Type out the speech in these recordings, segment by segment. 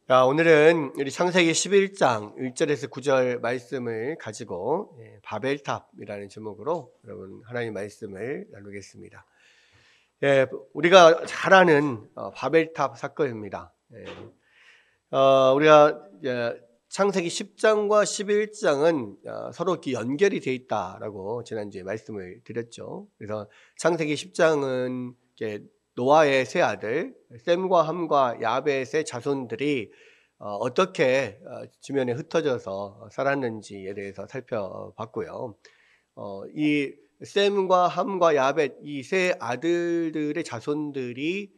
자, 오늘은 우리 창세기 11장 1절에서 9절 말씀을 가지고 바벨탑이라는 제목으로 여러분 하나님 말씀을 나누겠습니다. 우리가 잘 아는 바벨탑 사건입니다. 우리가 창세기 10장과 11장은 서로 이렇게 연결이 되어 있다라고 지난주에 말씀을 드렸죠. 그래서 창세기 10장은 노아의 세 아들 셈과 함과 야벳의 자손들이 어떻게 지면에 흩어져서 살았는지에 대해서 살펴봤고요. 이 셈과 함과 야벳 이 세 아들들의 자손들이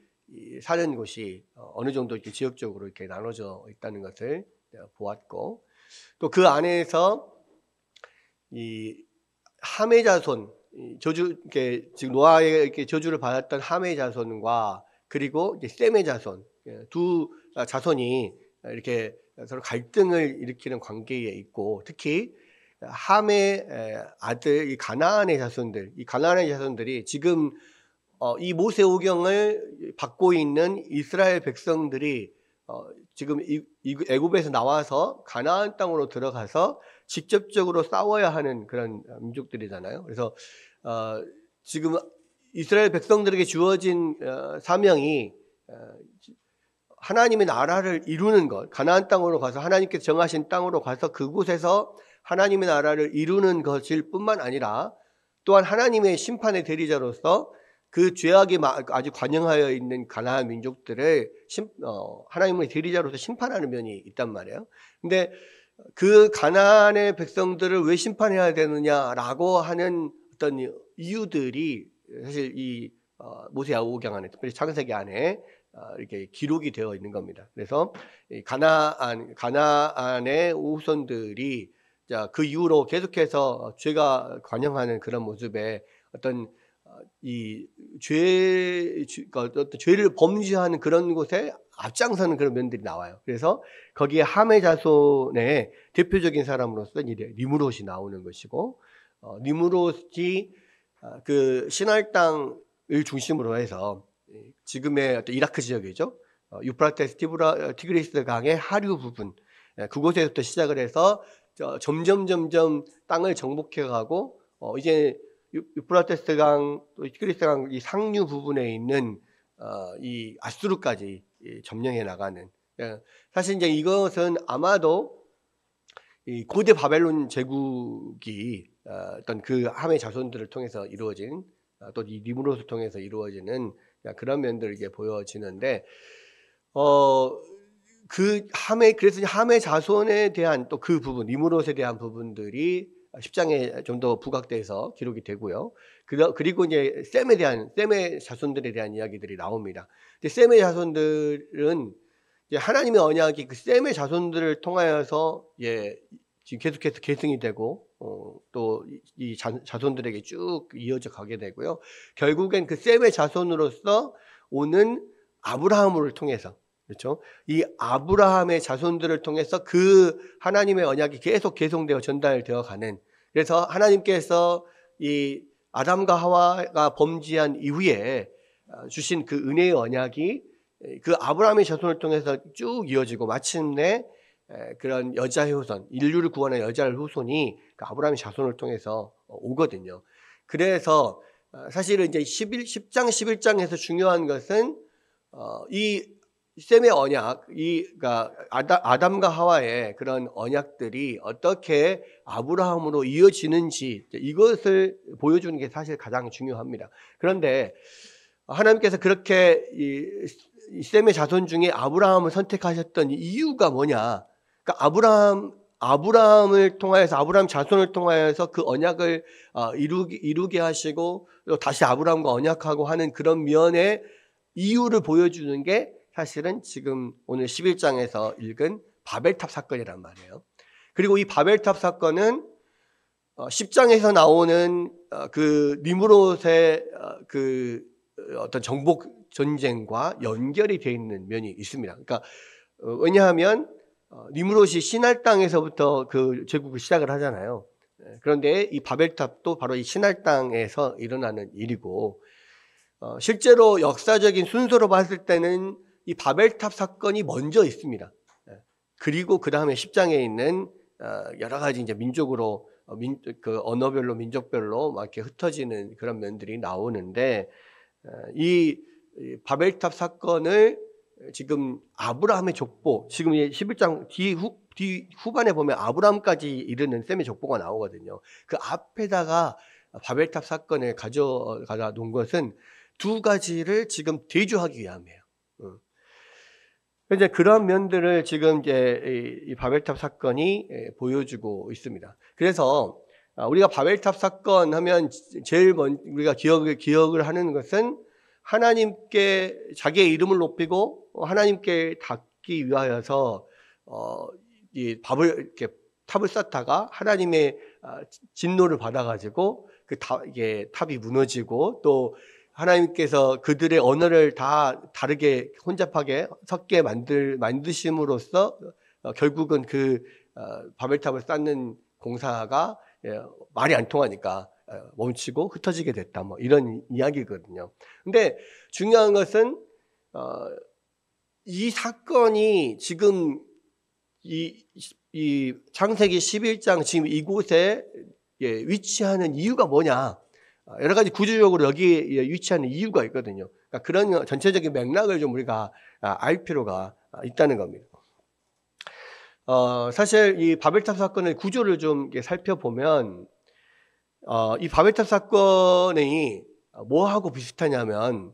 사는 곳이 어느 정도 이렇게 지역적으로 이렇게 나눠져 있다는 것을 보았고, 또 그 안에서 이 함의 자손, 지금 노아의 이렇게 저주를 받았던 함의 자손과 그리고 이제 셈의 자손, 두 자손이 이렇게 서로 갈등을 일으키는 관계에 있고, 특히 함의 아들 이 가나안의 자손들이 지금 이 모세오경을 받고 있는 이스라엘 백성들이 지금 애굽에서 나와서 가나안 땅으로 들어가서 직접적으로 싸워야 하는 그런 민족들이잖아요. 그래서 지금 이스라엘 백성들에게 주어진 사명이 하나님의 나라를 이루는 것, 가나안 땅으로 가서 하나님께서 정하신 땅으로 가서 그곳에서 하나님의 나라를 이루는 것일 뿐만 아니라 또한 하나님의 심판의 대리자로서 그 죄악에 아주 관영하여 있는 가나안 민족들을 하나님의 대리자로서 심판하는 면이 있단 말이에요. 근데 그 가나안의 백성들을 왜 심판해야 되느냐라고 하는 어떤 이유들이 사실 이 모세오경 안에, 특별히 창세기 안에 이렇게 기록이 되어 있는 겁니다. 그래서 가나안의 후손들이 그 이후로 계속해서 죄가 관영하는 그런 모습에 어떤 어떤 죄를 범죄하는 그런 곳에 앞장서는 그런 면들이 나와요. 그래서 거기에 함의 자손의 대표적인 사람으로서 니므롯이 나오는 것이고, 니므롯이 그 시날 땅을 중심으로 해서 지금의 어떤 이라크 지역이죠. 유프라테스 티그리스 강의 하류 부분, 그곳에서부터 시작을 해서 점점 땅을 정복해가고 이제 유프라테스 강, 또 티그리스 강 이 상류 부분에 있는 이 아수르까지 점령해 나가는. 사실 이제 이것은 아마도 이 고대 바벨론 제국이 어떤 그 함의 자손들을 통해서 이루어진, 또 이 니므롯을 통해서 이루어지는 그런 면들이 이제 보여지는데, 그래서 함의 자손에 대한 또 그 부분, 니므롯에 대한 부분들이 10장에 좀 더 부각돼서 기록이 되고요. 그리고 이제 셈의 자손들에 대한 이야기들이 나옵니다. 근데 셈의 자손들은 이제 하나님의 언약이 그 셈의 자손들을 통하여서 지금 계속해서 계승이 되고, 또 이 자손들에게 쭉 이어져 가게 되고요. 결국엔 그 셈의 자손으로서 오는 아브라함을 통해서, 그렇죠? 이 아브라함의 자손들을 통해서 그 하나님의 언약이 계속 계승되어 전달되어 가는, 그래서 하나님께서 이 아담과 하와가 범죄한 이후에 주신 그 은혜의 언약이 그 아브라함의 자손을 통해서 쭉 이어지고, 마침내 그런 여자의 후손, 인류를 구원한 여자의 후손이 그 아브라함의 자손을 통해서 오거든요. 그래서 사실은 이제 10장, 11장에서 중요한 것은 이 셈의 언약, 그러니까 아담과 하와의 그런 언약들이 어떻게 아브라함으로 이어지는지, 이것을 보여주는 게 사실 가장 중요합니다. 그런데 하나님께서 그렇게 이 셈의 자손 중에 아브라함을 선택하셨던 이유가 뭐냐? 그러니까 아브라함을 통하여서, 아브라함 자손을 통하여서 그 언약을 이루게 하시고, 또 다시 아브라함과 언약하고 하는 그런 면의 이유를 보여주는 게 사실은 지금 오늘 11장에서 읽은 바벨탑 사건이란 말이에요. 그리고 이 바벨탑 사건은 10장에서 나오는 그 니므롯의 그 어떤 정복 전쟁과 연결이 되어 있는 면이 있습니다. 그러니까 왜냐하면 니므롯이 시날 땅에서부터 그 제국을 시작을 하잖아요. 그런데 이 바벨탑도 바로 이 시날 땅에서 일어나는 일이고, 실제로 역사적인 순서로 봤을 때는 이 바벨탑 사건이 먼저 있습니다. 그리고 그 다음에 10장에 있는 여러 가지 이제 민족으로 그 언어별로 민족별로 막 이렇게 흩어지는 그런 면들이 나오는데 이 바벨탑 사건을 지금 아브라함의 족보, 지금 11장 뒤 후반에 보면 아브라함까지 이르는 셈의 족보가 나오거든요. 그 앞에다가 바벨탑 사건을 가져가다 놓은 것은 두 가지를 지금 대조하기 위함이에요. 이제 그런 면들을 지금 이제 이 바벨탑 사건이 보여주고 있습니다. 그래서 우리가 바벨탑 사건 하면 제일 먼저 우리가 기억을 하는 것은 하나님께 자기의 이름을 높이고 하나님께 닿기 위하여서 이 탑을 쌓다가 하나님의 진노를 받아가지고 이게 탑이 무너지고 또 하나님께서 그들의 언어를 다 다르게 혼잡하게 섞게 만드심으로써 결국은 그 바벨탑을 쌓는 공사가 말이 안 통하니까 멈추고 흩어지게 됐다. 뭐 이런 이야기거든요. 근데 중요한 것은 이 사건이 지금 이 창세기 11장 지금 이곳에 위치하는 이유가 뭐냐? 여러 가지 구조적으로 여기에 위치하는 이유가 있거든요. 그러니까 그런 전체적인 맥락을 좀 우리가 알 필요가 있다는 겁니다. 사실 이 바벨탑 사건의 구조를 좀 살펴보면 이 바벨탑 사건이 뭐하고 비슷하냐면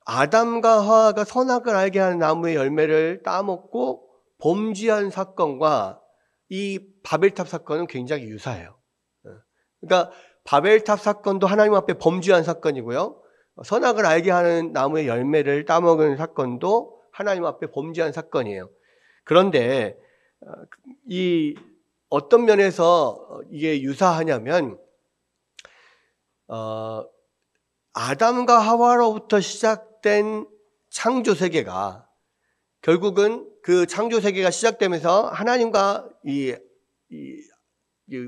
아담과 하와가 선악을 알게 하는 나무의 열매를 따먹고 범죄한 사건과 이 바벨탑 사건은 굉장히 유사해요. 그러니까 바벨탑 사건도 하나님 앞에 범죄한 사건이고요. 선악을 알게 하는 나무의 열매를 따먹은 사건도 하나님 앞에 범죄한 사건이에요. 그런데 이 어떤 면에서 이게 유사하냐면 아담과 하와로부터 시작된 창조 세계가 결국은 그 창조 세계가 시작되면서 하나님과 이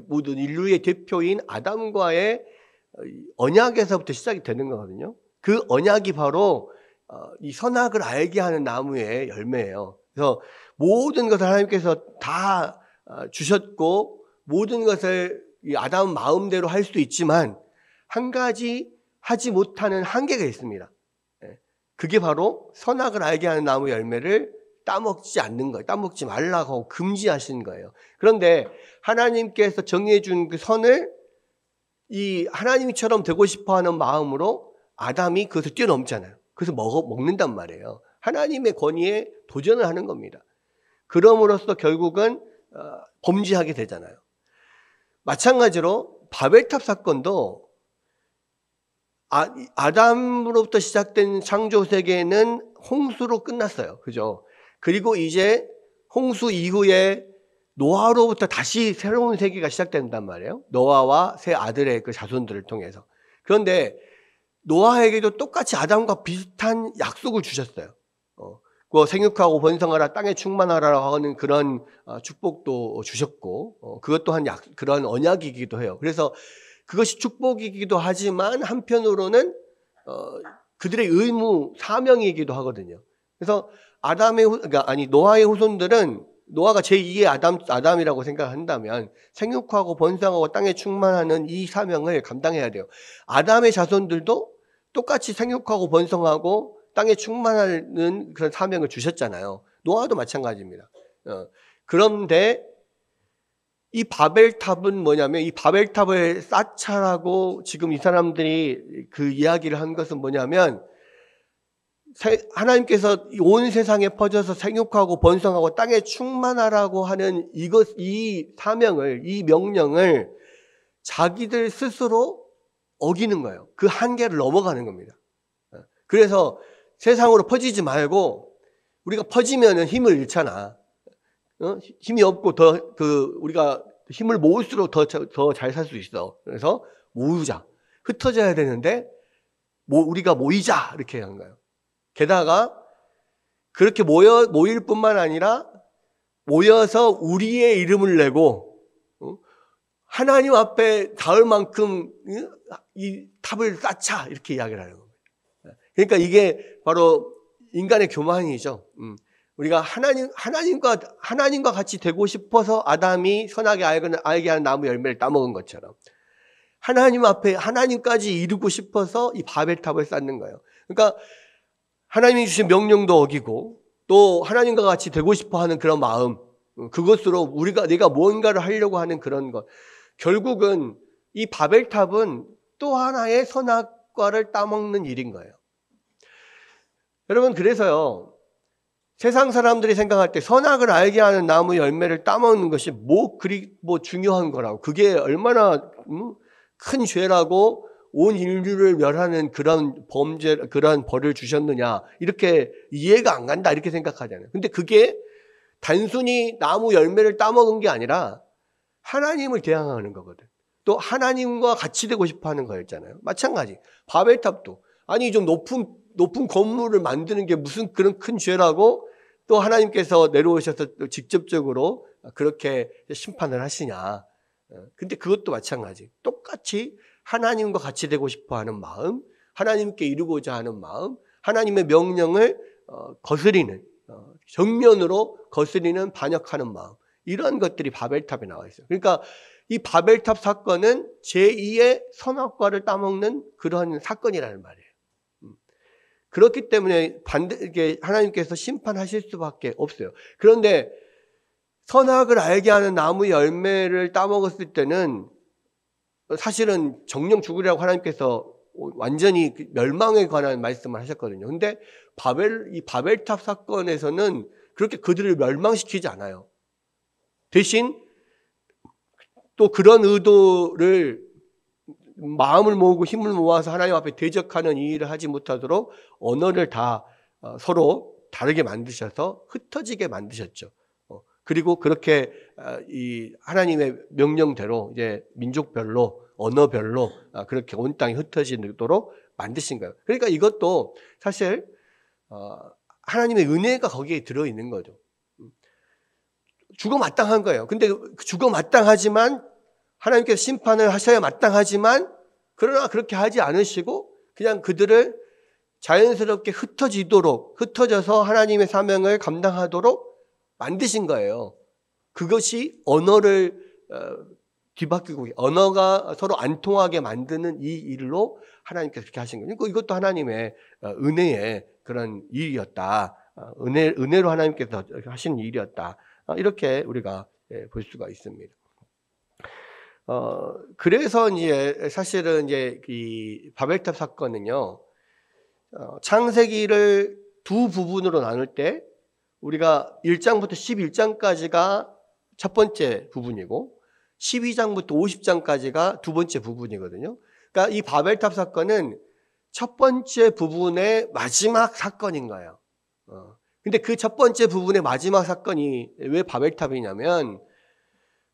모든 인류의 대표인 아담과의 언약에서부터 시작이 되는 거거든요. 그 언약이 바로 이 선악을 알게 하는 나무의 열매예요. 그래서 모든 것을 하나님께서 다 주셨고 모든 것을 이 아담 마음대로 할 수도 있지만 한 가지 하지 못하는 한계가 있습니다. 그게 바로 선악을 알게 하는 나무 열매를 따먹지 않는 거예요. 따먹지 말라고 금지하신 거예요. 그런데 하나님께서 정해준 그 선을 이 하나님처럼 되고 싶어하는 마음으로 아담이 그것을 뛰어넘잖아요. 그래서 먹는단 말이에요. 하나님의 권위에 도전을 하는 겁니다. 그럼으로써 결국은 범죄하게 되잖아요. 마찬가지로 바벨탑 사건도 아담으로부터 시작된 창조 세계는 홍수로 끝났어요. 그죠? 그리고 이제 홍수 이후에 노아로부터 다시 새로운 세계가 시작된단 말이에요. 노아와 세 아들의 그 자손들을 통해서. 그런데 노아에게도 똑같이 아담과 비슷한 약속을 주셨어요. 그 생육하고 번성하라, 땅에 충만하라고 하는 그런 축복도 주셨고, 그것 또한 그런 언약이기도 해요. 그래서 그것이 축복이기도 하지만 한편으로는 그들의 의무, 사명이기도 하거든요. 그래서 노아의 후손들은 노아가 제2의 아담이라고 생각한다면 생육하고 번성하고 땅에 충만하는 이 사명을 감당해야 돼요. 아담의 자손들도 똑같이 생육하고 번성하고 땅에 충만하는 그런 사명을 주셨잖아요. 노아도 마찬가지입니다. 그런데 이 바벨탑은 뭐냐면 이 바벨탑을 쌓자라고 지금 이 사람들이 그 이야기를 한 것은 뭐냐면 하나님께서 온 세상에 퍼져서 생육하고 번성하고 땅에 충만하라고 하는 이 사명을, 이 명령을 자기들 스스로 어기는 거예요. 그 한계를 넘어가는 겁니다. 그래서 세상으로 퍼지지 말고 우리가 퍼지면은 힘을 잃잖아. 힘이 없고 우리가 힘을 모을수록 더 잘 살 수 있어. 그래서 모으자. 흩어져야 되는데 우리가 모이자 이렇게 한 거예요. 게다가 그렇게 모일 뿐만 아니라 모여서 우리의 이름을 내고 하나님 앞에 닿을 만큼 이 탑을 쌓자 이렇게 이야기를 하는 겁니다. 그러니까 이게 바로 인간의 교만이죠. 우리가 하나님과 같이 되고 싶어서 아담이 선하게 알게 하는 나무 열매를 따먹은 것처럼 하나님 앞에 하나님까지 이루고 싶어서 이 바벨탑을 쌓는 거예요. 그러니까 하나님이 주신 명령도 어기고 또 하나님과 같이 되고 싶어 하는 그런 마음, 그것으로 내가 뭔가를 하려고 하는 그런 것. 결국은 이 바벨탑은 또 하나의 선악과를 따먹는 일인 거예요. 여러분, 그래서요, 세상 사람들이 생각할 때 선악을 알게 하는 나무 열매를 따먹는 것이 뭐 중요한 거라고, 그게 얼마나 큰 죄라고 온 인류를 멸하는 그런 그런 벌을 주셨느냐, 이렇게 이해가 안 간다, 이렇게 생각하잖아요. 근데 그게 단순히 나무 열매를 따먹은 게 아니라 하나님을 대항하는 거거든. 또 하나님과 같이 되고 싶어 하는 거였잖아요. 마찬가지. 바벨탑도. 아니, 좀 높은 건물을 만드는 게 무슨 그런 큰 죄라고 또 하나님께서 내려오셔서 직접적으로 그렇게 심판을 하시냐. 근데 그것도 마찬가지. 똑같이 하나님과 같이 되고 싶어 하는 마음, 하나님께 이루고자 하는 마음, 하나님의 명령을 거스리는, 정면으로 거스리는 반역하는 마음, 이런 것들이 바벨탑에 나와 있어요. 그러니까 이 바벨탑 사건은 제2의 선악과를 따먹는 그런 사건이라는 말이에요. 그렇기 때문에 이게 하나님께서 심판하실 수밖에 없어요. 그런데 선악을 알게 하는 나무 열매를 따먹었을 때는 사실은 정령 죽으리라고 하나님께서 완전히 멸망에 관한 말씀을 하셨거든요. 근데 이 바벨탑 사건에서는 그렇게 그들을 멸망시키지 않아요. 대신 또 그런 의도를 마음을 모으고 힘을 모아서 하나님 앞에 대적하는 이 일을 하지 못하도록 언어를 다 서로 다르게 만드셔서 흩어지게 만드셨죠. 그리고 그렇게 이 하나님의 명령대로 이제 민족별로, 언어별로 그렇게 온 땅이 흩어지도록 만드신 거예요. 그러니까 이것도 사실 하나님의 은혜가 거기에 들어있는 거죠. 죽어 마땅한 거예요. 근데 죽어 마땅하지만 하나님께서 심판을 하셔야 마땅하지만, 그러나 그렇게 하지 않으시고 그냥 그들을 자연스럽게 흩어져서 하나님의 사명을 감당하도록 만드신 거예요. 그것이 언어를 뒤바뀌고 언어가 서로 안 통하게 만드는 이 일로 하나님께서 그렇게 하신 거예요. 이것도 하나님의 은혜의 그런 일이었다. 은혜로 하나님께서 하신 일이었다. 이렇게 우리가 볼 수가 있습니다. 그래서 이제 사실은 이제 이 바벨탑 사건은요, 창세기를 두 부분으로 나눌 때 우리가 1장부터 11장까지가 첫 번째 부분이고 12장부터 50장까지가 두 번째 부분이거든요. 그러니까 이 바벨탑 사건은 첫 번째 부분의 마지막 사건인 거예요. 근데 그 첫 번째 부분의 마지막 사건이 왜 바벨탑이냐면,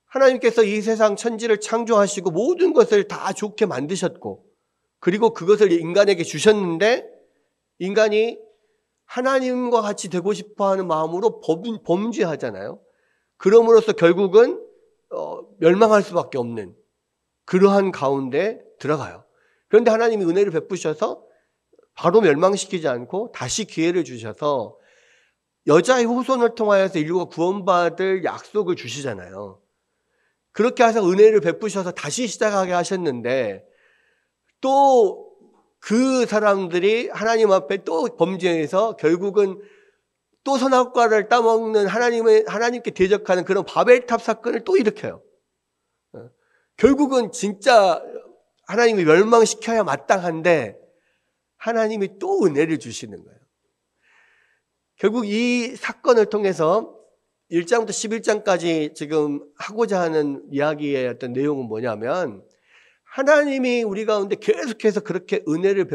하나님께서 이 세상 천지를 창조하시고 모든 것을 다 좋게 만드셨고, 그리고 그것을 인간에게 주셨는데 인간이 하나님과 같이 되고 싶어하는 마음으로 범죄하잖아요. 그럼으로써 결국은 멸망할 수밖에 없는 그러한 가운데 들어가요. 그런데 하나님이 은혜를 베푸셔서 바로 멸망시키지 않고 다시 기회를 주셔서 여자의 후손을 통하여서 인류가 구원받을 약속을 주시잖아요. 그렇게 해서 은혜를 베푸셔서 다시 시작하게 하셨는데, 또 그 사람들이 하나님 앞에 또 범죄해서 결국은 또 선악과를 따먹는 하나님께 대적하는 그런 바벨탑 사건을 또 일으켜요. 결국은 진짜 하나님이 멸망시켜야 마땅한데 하나님이 또 은혜를 주시는 거예요. 결국 이 사건을 통해서 1장부터 11장까지 지금 하고자 하는 이야기의 어떤 내용은 뭐냐면, 하나님이 우리 가운데 계속해서 그렇게 은혜를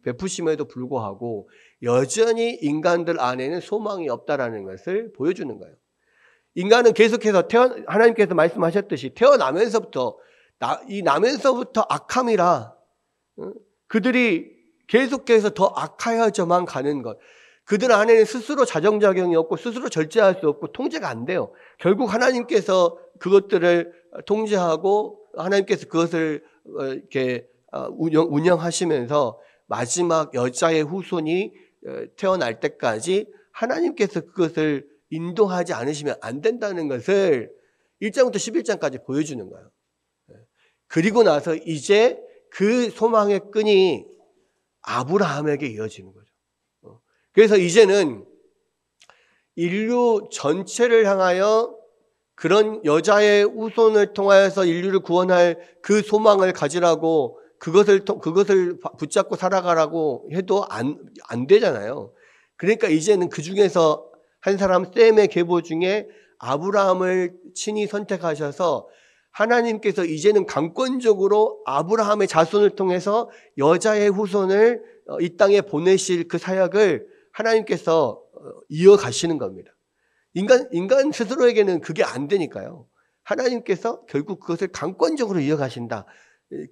베푸심에도 불구하고 여전히 인간들 안에는 소망이 없다라는 것을 보여주는 거예요. 인간은 계속해서 하나님께서 말씀하셨듯이 태어나면서부터 악함이라 그들이 계속해서 더 악하여져만 가는 것. 그들 안에는 스스로 자정작용이 없고 스스로 절제할 수 없고 통제가 안 돼요. 결국 하나님께서 그것들을 통제하고 하나님께서 그것을 이렇게 운영하시면서 마지막 여자의 후손이 태어날 때까지 하나님께서 그것을 인도하지 않으시면 안 된다는 것을 1장부터 11장까지 보여주는 거예요. 그리고 나서 이제 그 소망의 끈이 아브라함에게 이어지는 거죠. 그래서 이제는 인류 전체를 향하여 그런 여자의 후손을 통하여서 인류를 구원할 그 소망을 가지라고 그것을 붙잡고 살아가라고 해도 안 되잖아요. 그러니까 이제는 그 중에서 한 사람 셈의 계보 중에 아브라함을 친히 선택하셔서 하나님께서 이제는 강권적으로 아브라함의 자손을 통해서 여자의 후손을 이 땅에 보내실 그 사역을 하나님께서 이어가시는 겁니다. 인간 스스로에게는 그게 안 되니까요. 하나님께서 결국 그것을 강권적으로 이어가신다.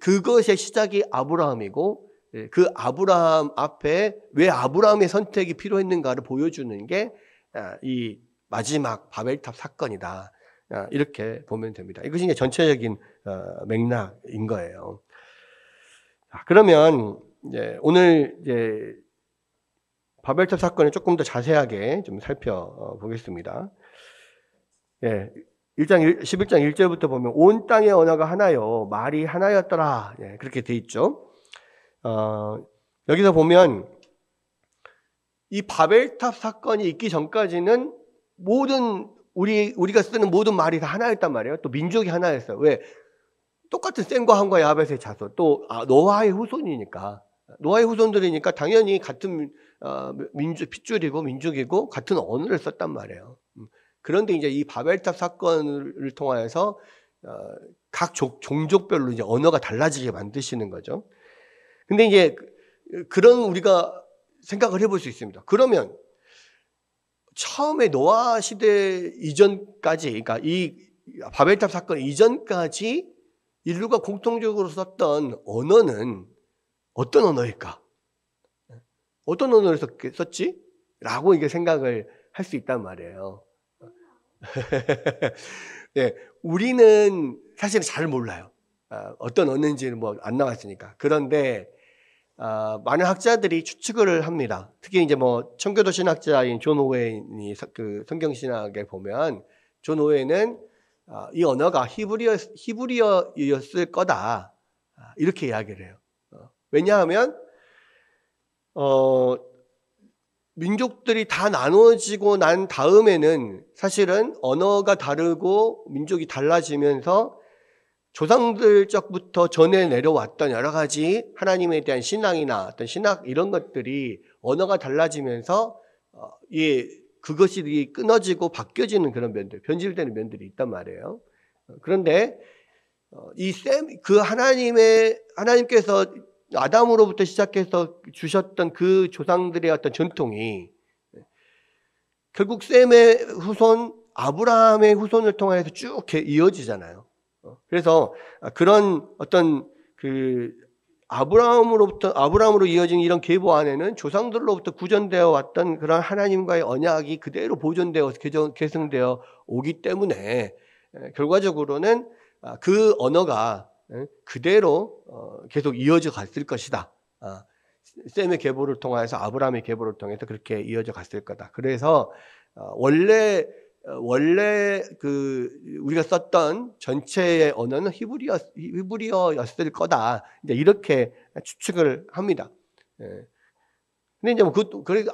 그것의 시작이 아브라함이고 그 아브라함 앞에 왜 아브라함의 선택이 필요했는가를 보여주는 게 이 마지막 바벨탑 사건이다. 이렇게 보면 됩니다. 이것이 이제 전체적인 맥락인 거예요. 그러면 이제 오늘 이제 바벨탑 사건을 조금 더 자세하게 좀 살펴보겠습니다. 11장 1절부터 보면 온 땅의 언어가 하나요 말이 하나였더라. 그렇게 돼 있죠. 여기서 보면 이 바벨탑 사건이 있기 전까지는 모든 우리가 쓰는 모든 말이 다 하나였단 말이에요. 또 민족이 하나였어요. 왜? 똑같은 셈과 함과 야벳의 자손, 또 노아의 후손이니까, 노아의 후손들이니까 당연히 같은 핏줄이고 민족이고 같은 언어를 썼단 말이에요. 그런데 이제 이 바벨탑 사건을 통하여서 각 종족별로 이제 언어가 달라지게 만드시는 거죠. 근데 이제 그런 우리가 생각을 해볼 수 있습니다. 그러면 처음에 노아 시대 이전까지, 그러니까 이 바벨탑 사건 이전까지 인류가 공통적으로 썼던 언어는 어떤 언어일까? 어떤 언어를 썼지? 라고 이게 생각을 할 수 있단 말이에요. 네, 우리는 사실 잘 몰라요. 어떤 언어인지는 뭐 안 나왔으니까. 그런데 많은 학자들이 추측을 합니다. 특히 이제 뭐 청교도 신학자인 존 오웬이 그 성경 신학에 보면 존 오웬은 이 언어가 히브리어였을 거다 이렇게 이야기를 해요. 왜냐하면 민족들이 다 나누어지고 난 다음에는 사실은 언어가 다르고 민족이 달라지면서 조상들 적부터 전해 내려왔던 여러 가지 하나님에 대한 신앙이나 어떤 신학 이런 것들이 언어가 달라지면서 그것이 끊어지고 바뀌어지는 그런 면들, 변질되는 면들이 있단 말이에요. 그런데 하나님께서 아담으로부터 시작해서 주셨던 그 조상들의 어떤 전통이 결국 셈의 후손, 아브라함의 후손을 통해서 쭉 이어지잖아요. 그래서 그런 어떤 그 아브라함으로 이어진 이런 계보 안에는 조상들로부터 구전되어 왔던 그런 하나님과의 언약이 그대로 보존되어 계승되어 오기 때문에 결과적으로는 그 언어가 그대로 계속 이어져 갔을 것이다. 셈의 계보를 통해서 아브라함의 계보를 통해서 그렇게 이어져 갔을 거다. 그래서 원래 그 우리가 썼던 전체의 언어는 히브리어였을 거다. 이제 이렇게 추측을 합니다. 근데 이제 뭐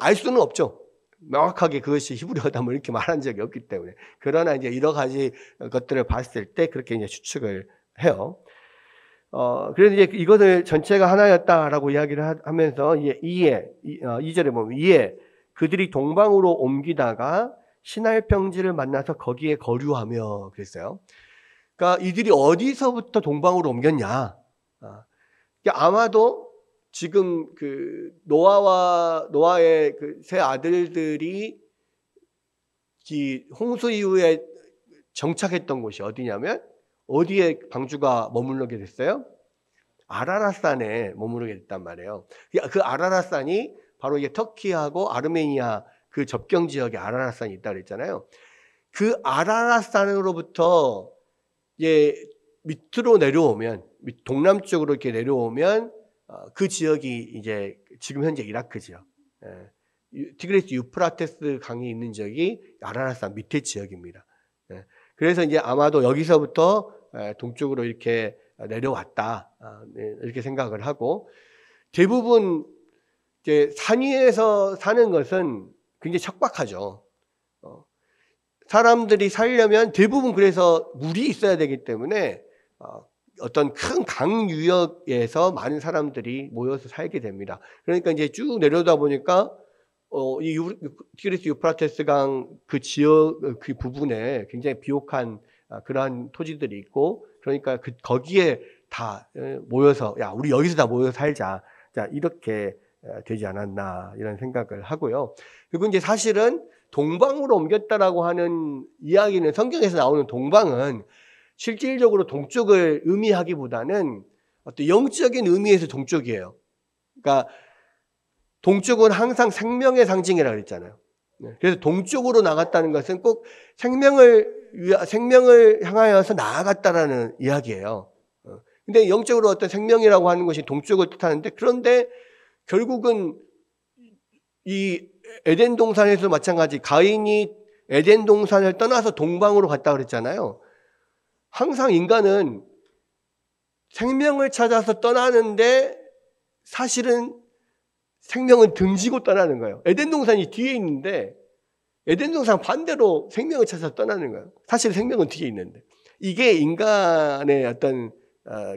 알 수는 없죠. 명확하게 그것이 히브리어다 뭐 이렇게 말한 적이 없기 때문에. 그러나 이제 여러 가지 것들을 봤을 때 그렇게 이제 추측을 해요. 그래서 이제 이것을 전체가 하나였다라고 이야기를 하면서 2절에 보면 이에 그들이 동방으로 옮기다가 신할 평지를 만나서 거기에 거류하며 그랬어요. 그러니까 이들이 어디서부터 동방으로 옮겼냐? 아마도 지금 그 노아의 그 세 아들들이 이 홍수 이후에 정착했던 곳이 어디냐면 어디에 방주가 머무르게 됐어요? 아라랏산에 머무르게 됐단 말이에요. 그 아라랏산이 바로 이게 터키하고 아르메니아 그 접경 지역에 아라랏산이 있다고 그랬잖아요. 그 아라랏산으로부터 이제 밑으로 내려오면 동남쪽으로 이렇게 내려오면 그 지역이 이제 지금 현재 이라크 지역. 티그리스 유프라테스 강이 있는 지역이 아라랏산 밑에 지역입니다. 그래서 이제 아마도 여기서부터 동쪽으로 이렇게 내려왔다, 이렇게 생각을 하고, 대부분 이제 산 위에서 사는 것은 굉장히 척박하죠. 사람들이 살려면 대부분 그래서 물이 있어야 되기 때문에 어떤 큰 강 유역에서 많은 사람들이 모여서 살게 됩니다. 그러니까 이제 쭉 내려오다 보니까 이 티그리스 유프라테스 강 그 지역 그 부분에 굉장히 비옥한 그러한 토지들이 있고, 그러니까 거기에 다 모여서 야 우리 여기서 다 모여서 살자, 자 이렇게 되지 않았나 이런 생각을 하고요. 그리고 이제 사실은 동방으로 옮겼다라고 하는 이야기는, 성경에서 나오는 동방은 실질적으로 동쪽을 의미하기보다는 어떤 영적인 의미에서 동쪽이에요. 그러니까 동쪽은 항상 생명의 상징이라고 그랬잖아요. 그래서 동쪽으로 나갔다는 것은 꼭 생명을 향하여서 나아갔다라는 이야기예요. 근데 영적으로 어떤 생명이라고 하는 것이 동쪽을 뜻하는데, 그런데 결국은 이 에덴 동산에서 마찬가지, 가인이 에덴 동산을 떠나서 동방으로 갔다 그랬잖아요. 항상 인간은 생명을 찾아서 떠나는데 사실은 생명은 등지고 떠나는 거예요. 에덴 동산이 뒤에 있는데 에덴 동산 반대로 생명을 찾아서 떠나는 거예요. 사실 생명은 뒤에 있는데. 이게 인간의 어떤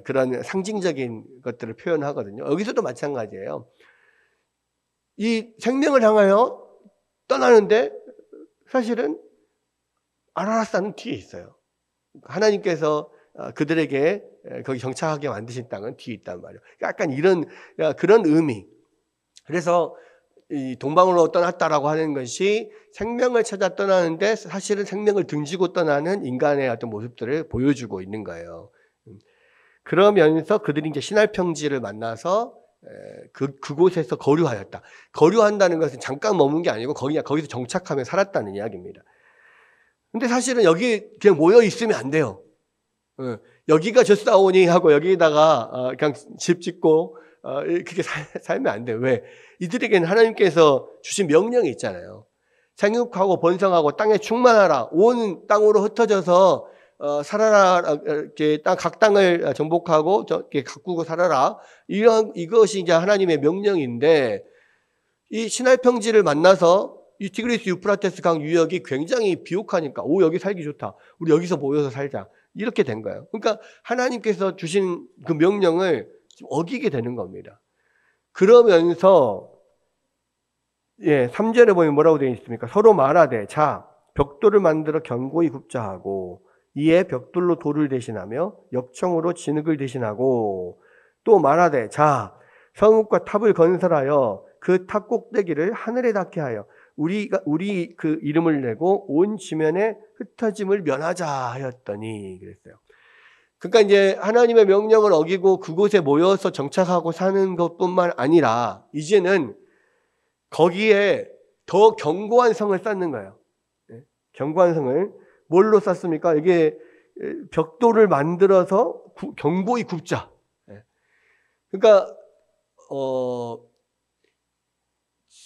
그런 상징적인 것들을 표현하거든요. 여기서도 마찬가지예요. 이 생명을 향하여 떠나는데 사실은 아라랏산은 뒤에 있어요. 하나님께서 그들에게 거기 정착하게 만드신 땅은 뒤에 있단 말이에요. 약간 그런 의미. 그래서 이 동방으로 떠났다라고 하는 것이 생명을 찾아 떠나는데 사실은 생명을 등지고 떠나는 인간의 어떤 모습들을 보여주고 있는 거예요. 그러면서 그들이 이제 시날평지를 만나서 그곳에서 거류하였다. 거류한다는 것은 잠깐 머문 게 아니고 거기서 정착하며 살았다는 이야기입니다. 근데 사실은 여기 그냥 모여 있으면 안 돼요. 여기가 젖사오니 하고 여기다가 그냥 집 짓고 그렇게 살면 안 돼요. 왜? 이들에게는 하나님께서 주신 명령이 있잖아요. 생육하고 번성하고 땅에 충만하라. 온 땅으로 흩어져서 살아라. 이렇게 각 땅을 정복하고 이렇게 가꾸고 살아라. 이것이 이제 하나님의 명령인데, 이 시나이 평지를 만나서 이 티그리스 유프라테스 강 유역이 굉장히 비옥하니까 여기 살기 좋다. 우리 여기서 모여서 살자. 이렇게 된 거예요. 그러니까 하나님께서 주신 그 명령을 어기게 되는 겁니다. 그러면서 3절에 보면 뭐라고 되어 있습니까? 서로 말하되 자 벽돌을 만들어 견고히 굽자 하고 이에 벽돌로 돌을 대신하며 역청으로 진흙을 대신하고, 또 말하되 자 성읍과 탑을 건설하여 그 탑 꼭대기를 하늘에 닿게 하여 우리 그 이름을 내고 온 지면에 흩어짐을 면하자 하였더니 그랬어요. 그러니까 이제 하나님의 명령을 어기고 그곳에 모여서 정착하고 사는 것뿐만 아니라 이제는 거기에 더 견고한 성을 쌓는 거예요. 견고한 성을 뭘로 쌓습니까? 이게 벽돌을 만들어서 견고히 굽자. 그러니까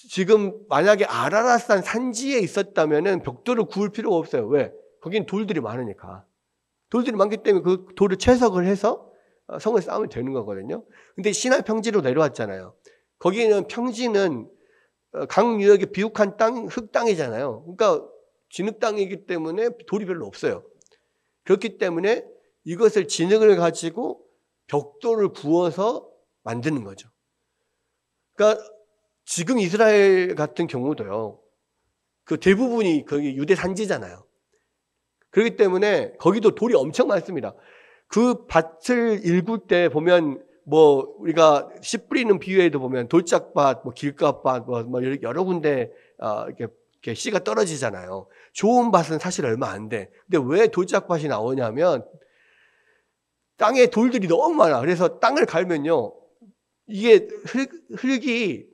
지금 만약에 아라랏산 산지에 있었다면은 벽돌을 구울 필요가 없어요. 왜? 거긴 돌들이 많으니까. 돌들이 많기 때문에 그 돌을 채석을 해서 성을 쌓으면 되는 거거든요. 근데 시나이 평지로 내려왔잖아요. 거기는 평지는 강 유역의 비옥한 땅, 흙땅이잖아요. 그러니까 진흙 땅이기 때문에 돌이 별로 없어요. 그렇기 때문에 이것을 진흙을 가지고 벽돌을 구워서 만드는 거죠. 그러니까 지금 이스라엘 같은 경우도요, 그 대부분이 거기 유대 산지잖아요. 그렇기 때문에 거기도 돌이 엄청 많습니다. 그 밭을 일굴 때 보면 뭐 우리가 씨 뿌리는 비유에도 보면 돌짝밭, 뭐 길가밭, 뭐 여러 군데 이렇게 씨가 떨어지잖아요. 좋은 밭은 사실 얼마 안 돼. 근데 왜 돌짝밭이 나오냐면 땅에 돌들이 너무 많아. 그래서 땅을 갈면요, 이게 흙이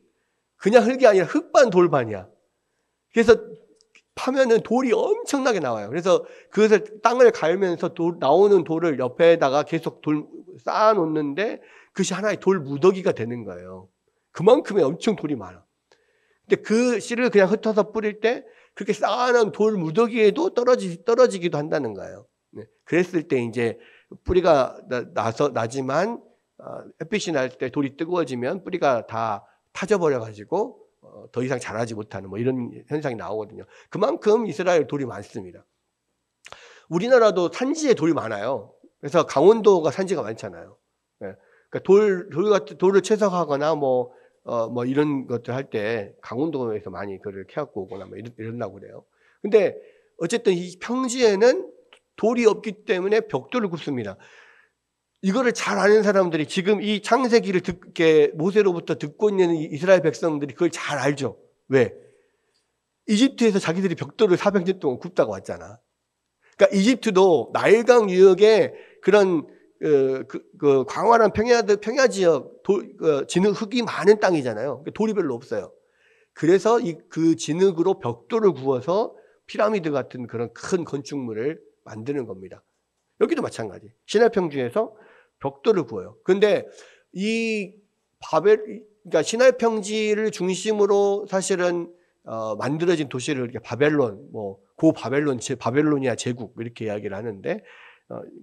그냥 흙이 아니라 흙반 돌반이야. 그래서 파면은 돌이 엄청나게 나와요. 그래서 그것을 땅을 갈면서 나오는 돌을 옆에다가 계속 돌 쌓아 놓는데 그것이 하나의 돌 무더기가 되는 거예요. 그만큼의 엄청 돌이 많아. 근데 그 씨를 그냥 흩어서 뿌릴 때 그렇게 쌓아놓은 돌 무더기에도 떨어지기도 한다는 거예요. 네. 그랬을 때 이제 뿌리가 나지만 햇빛이 날 때 돌이 뜨거워지면 뿌리가 다 타져버려가지고 더 이상 자라지 못하는 뭐 이런 현상이 나오거든요. 그만큼 이스라엘 돌이 많습니다. 우리나라도 산지에 돌이 많아요. 그래서 강원도가 산지가 많잖아요. 네. 그러니까 돌을 채석하거나 뭐 이런 것들 할 때 강원도에서 많이 그를 캐갖고 오거나 뭐 이런다고 그래요. 근데 어쨌든 이 평지에는 돌이 없기 때문에 벽돌을 굽습니다. 이거를 잘 아는 사람들이 지금 이 창세기를 모세로부터 듣고 있는 이스라엘 백성들이 그걸 잘 알죠. 왜? 이집트에서 자기들이 벽돌을 400년 동안 굽다가 왔잖아. 그러니까 이집트도 나일강 유역에 그런 광활한 평야 지역 진흙 흙이 많은 땅이잖아요. 돌이 별로 없어요. 그래서 그 진흙으로 벽돌을 구워서 피라미드 같은 그런 큰 건축물을 만드는 겁니다. 여기도 마찬가지. 시내 평지에서 벽돌을 구워요. 그런데 그러니까 시내 평지를 중심으로 사실은 만들어진 도시를 이렇게 바벨론, 바벨로니아 제국 이렇게 이야기를 하는데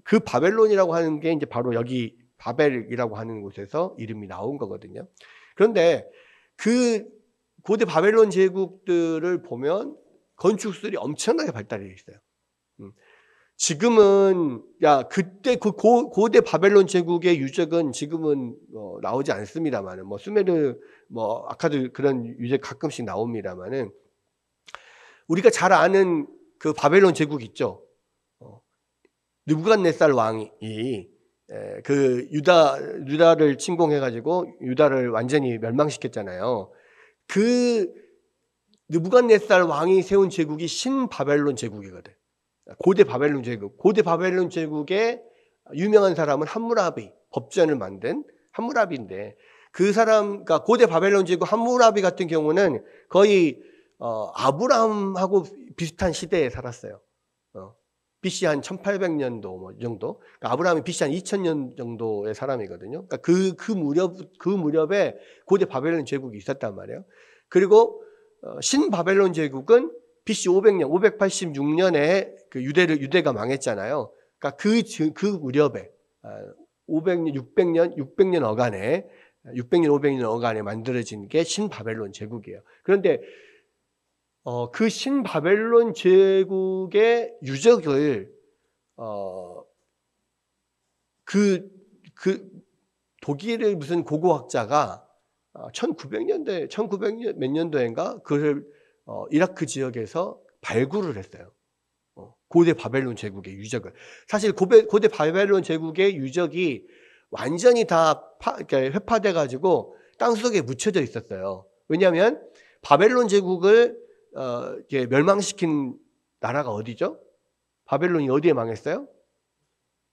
그 바벨론이라고 하는 게 이제 바로 여기 바벨이라고 하는 곳에서 이름이 나온 거거든요. 그런데 그 고대 바벨론 제국들을 보면 건축술이 엄청나게 발달해 있어요. 지금은 그때 그 고대 바벨론 제국의 유적은 지금은 나오지 않습니다만은 수메르 아카드 그런 유적 가끔씩 나옵니다만은 우리가 잘 아는 그 바벨론 제국 있죠. 느부갓네살 왕이 그 유다를 침공해가지고 유다를 완전히 멸망시켰잖아요. 그 느부갓네살 왕이 세운 제국이 신바벨론 제국이거든. 고대 바벨론 제국. 고대 바벨론 제국의 유명한 사람은 함무라비, 법전을 만든 함무라비인데 그 사람, 그러니까 고대 바벨론 제국 함무라비 같은 경우는 거의 아브라함하고 비슷한 시대에 살았어요. BC 한 1800년도 이 정도. 그러니까 아브라함이 BC 한 2000년 정도의 사람이거든요. 그러니까 그 무렵에 고대 바벨론 제국이 있었단 말이에요. 그리고 신바벨론 제국은 BC 500년, 586년에 그 유대가 망했잖아요. 그러니까 그 무렵에 600년 어간에 500년 어간에 만들어진 게 신바벨론 제국이에요. 그런데 그 신바벨론 제국의 유적을 그 독일의 무슨 고고학자가 1900년 몇 년도인가 그걸 이라크 지역에서 발굴을 했어요. 고대 바벨론 제국의 유적을. 사실 고대 바벨론 제국의 유적이 완전히 다 회파돼 가지고 땅속에 묻혀져 있었어요. 왜냐하면 바벨론 제국을 멸망시킨 나라가 어디죠? 바벨론이 어디에 망했어요?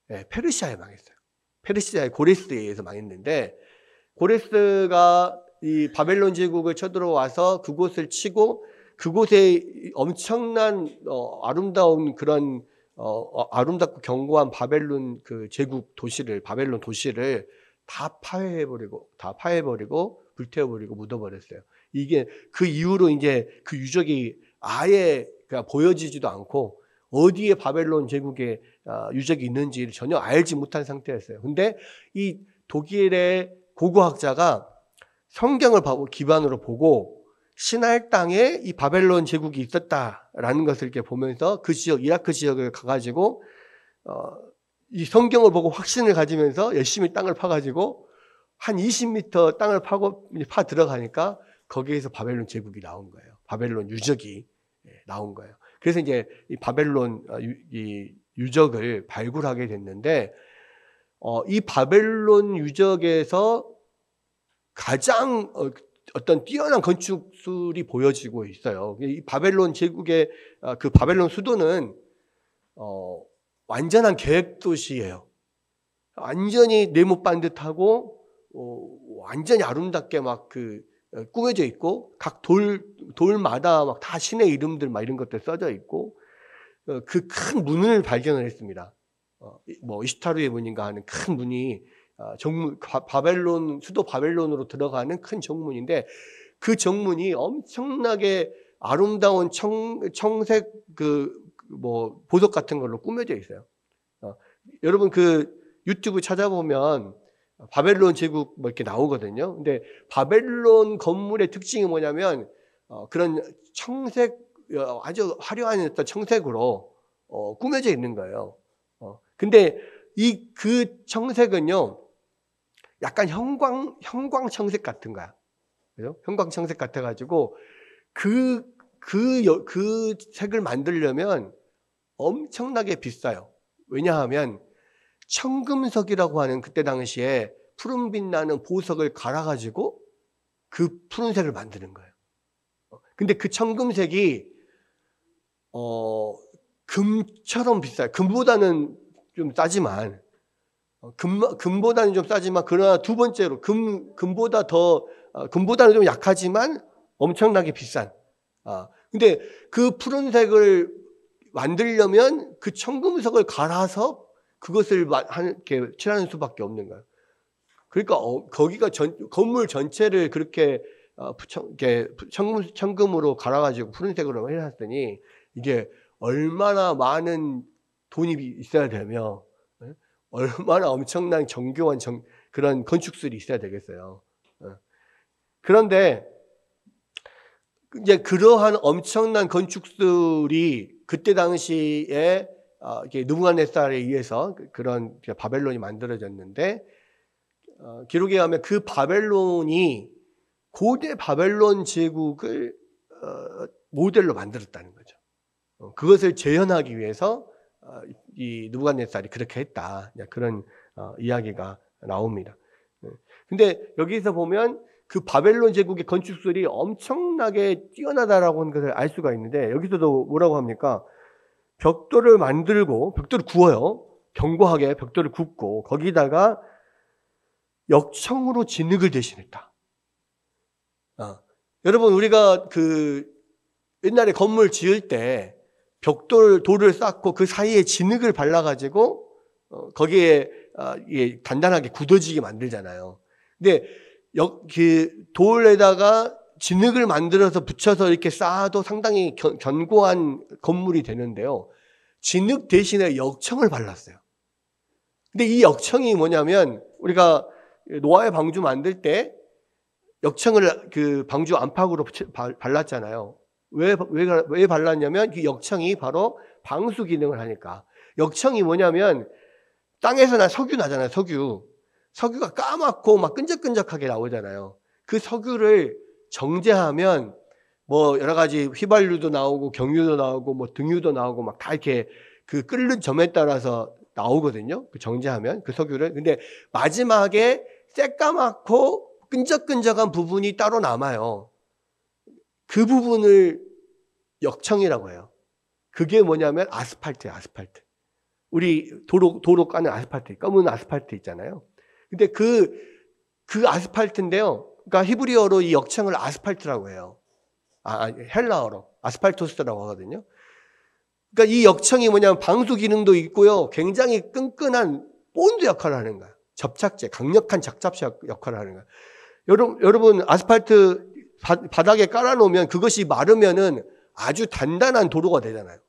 네, 페르시아에 망했어요. 페르시아의 고레스에 의해서 망했는데 고레스가 이 바벨론 제국을 쳐들어와서 그곳을 치고 그곳에 엄청난 아름다운 그런 아름답고 견고한 바벨론 그 제국 도시를 바벨론 도시를 다 파해버리고 불태워버리고 묻어버렸어요. 이게 그 이후로 이제 그 유적이 아예 보여지지도 않고 어디에 바벨론 제국의 유적이 있는지를 전혀 알지 못한 상태였어요. 근데 이 독일의 고고학자가 성경을 기반으로 보고 신할 땅에 이 바벨론 제국이 있었다라는 것을 이렇게 보면서 그 지역, 이라크 지역을 가가지고 이 성경을 보고 확신을 가지면서 열심히 땅을 파가지고 한 20m 땅을 파 들어가니까 거기에서 바벨론 제국이 나온 거예요. 바벨론 유적이 나온 거예요. 그래서 이제 이 바벨론 이 유적을 발굴하게 됐는데 이 바벨론 유적에서 가장 어떤 뛰어난 건축술이 보여지고 있어요. 이 바벨론 제국의 그 바벨론 수도는 완전한 계획 도시예요. 완전히 네모 반듯하고 완전히 아름답게 막 꾸며져 있고 각 돌마다 막 다 신의 이름들 막 이런 것들 써져 있고 그 큰 문을 발견을 했습니다. 이슈타르의 문인가 하는 큰 문이 정문 바벨론 수도 바벨론으로 들어가는 큰 정문인데 그 정문이 엄청나게 아름다운 청색 보석 같은 걸로 꾸며져 있어요. 여러분 그 유튜브 찾아보면 바벨론 제국 뭐 이렇게 나오거든요. 근데 바벨론 건물의 특징이 뭐냐면 그런 청색, 아주 화려한 어떤 청색으로 꾸며져 있는 거예요. 근데 그 청색은요, 약간 형광 청색 같은 거야. 그죠? 형광 청색 같아가지고 그 색을 만들려면 엄청나게 비싸요. 왜냐하면 청금석이라고 하는 그때 당시에 푸른빛 나는 보석을 갈아가지고 그 푸른색을 만드는 거예요. 근데 그 청금색이 금처럼 비싸요. 금보다는 좀 싸지만 금보다는 좀 싸지만 그러나 두 번째로 금보다는 좀 약하지만 엄청나게 비싼. 근데 그 푸른색을 만들려면 그 청금석을 갈아서 그것을 이렇게 칠하는 수밖에 없는 거예요. 그러니까 거기가 건물 전체를 그렇게 청금으로 갈아가지고 푸른색으로 해놨더니 이게 얼마나 많은 돈이 있어야 되며 얼마나 엄청난 정교한 그런 건축술이 있어야 되겠어요. 그런데 이제 그러한 엄청난 건축술이 그때 당시에 느부갓네살에 의해서 그런 바벨론이 만들어졌는데 기록에 의하면 그 바벨론이 고대 바벨론 제국을 모델로 만들었다는 거죠. 그것을 재현하기 위해서 이 느부갓네살이 그렇게 했다. 그런 이야기가 나옵니다. 근데 여기서 보면 그 바벨론 제국의 건축술이 엄청나게 뛰어나다라고 하는 것을 알 수가 있는데 여기서도 뭐라고 합니까? 벽돌을 구워요. 견고하게 벽돌을 굽고 거기다가 역청으로 진흙을 대신했다. 여러분 우리가 그 옛날에 건물 지을 때 돌을 쌓고 그 사이에 진흙을 발라가지고 거기에 단단하게 굳어지게 만들잖아요. 근데 그 돌에다가 진흙을 만들어서 붙여서 이렇게 쌓아도 상당히 견고한 건물이 되는데요. 진흙 대신에 역청을 발랐어요. 근데 이 역청이 뭐냐면 우리가 노아의 방주 만들 때 역청을 그 방주 안팎으로 발랐잖아요. 왜 발랐냐면 그 역청이 바로 방수 기능을 하니까. 역청이 뭐냐면 땅에서 석유 나잖아요. 석유가 까맣고 막 끈적끈적하게 나오잖아요. 그 석유를 정제하면 뭐 여러 가지 휘발유도 나오고 경유도 나오고 뭐 등유도 나오고 막 다 이렇게 그 끓는 점에 따라서 나오거든요. 그 정제하면 그 석유를. 근데 마지막에 새까맣고 끈적끈적한 부분이 따로 남아요. 그 부분을 역청이라고 해요. 그게 뭐냐면 아스팔트예요. 아스팔트. 우리 도로 까는 아스팔트, 검은 아스팔트 있잖아요. 근데 그 아스팔트인데요. 그러니까 히브리어로 이 역청을 아스팔트라고 해요. 헬라어로 아스팔토스라고 하거든요. 그러니까 이 역청이 뭐냐면 방수 기능도 있고요. 굉장히 끈끈한 본드 역할을 하는 거야. 접착제, 강력한 접착제 역할을 하는 거야. 여러분 아스팔트 바닥에 깔아놓으면 그것이 마르면은 아주 단단한 도로가 되잖아요.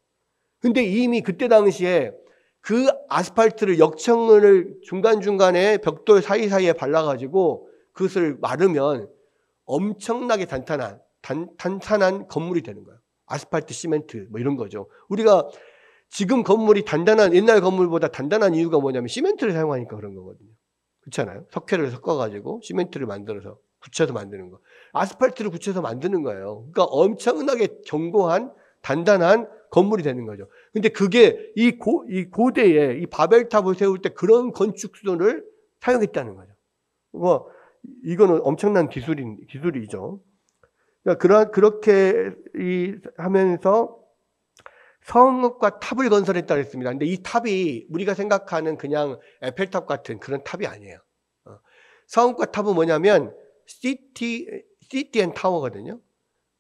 근데 이미 그때 당시에 그 아스팔트를 역청을 중간중간에 벽돌 사이사이에 발라가지고 그것을 마르면 엄청나게 단단한 건물이 되는 거예요. 아스팔트, 시멘트 뭐 이런 거죠. 우리가 지금 건물이 옛날 건물보다 단단한 이유가 뭐냐면 시멘트를 사용하니까 그런 거거든요. 그렇잖아요. 석회를 섞어가지고 시멘트를 만들어서 굳혀서 만드는 거. 아스팔트를 굳혀서 만드는 거예요. 그러니까 엄청나게 견고한 단단한 건물이 되는 거죠. 근데 그게 이 고대에 이 바벨탑을 세울 때 그런 건축술을 사용했다는 거죠. 이거는 엄청난 기술이죠. 그러니까 그렇게 하면서 성읍과 탑을 건설했다고 했습니다. 근데 이 탑이 우리가 생각하는 그냥 에펠탑 같은 그런 탑이 아니에요. 성읍과 탑은 뭐냐면 시티 앤 타워거든요.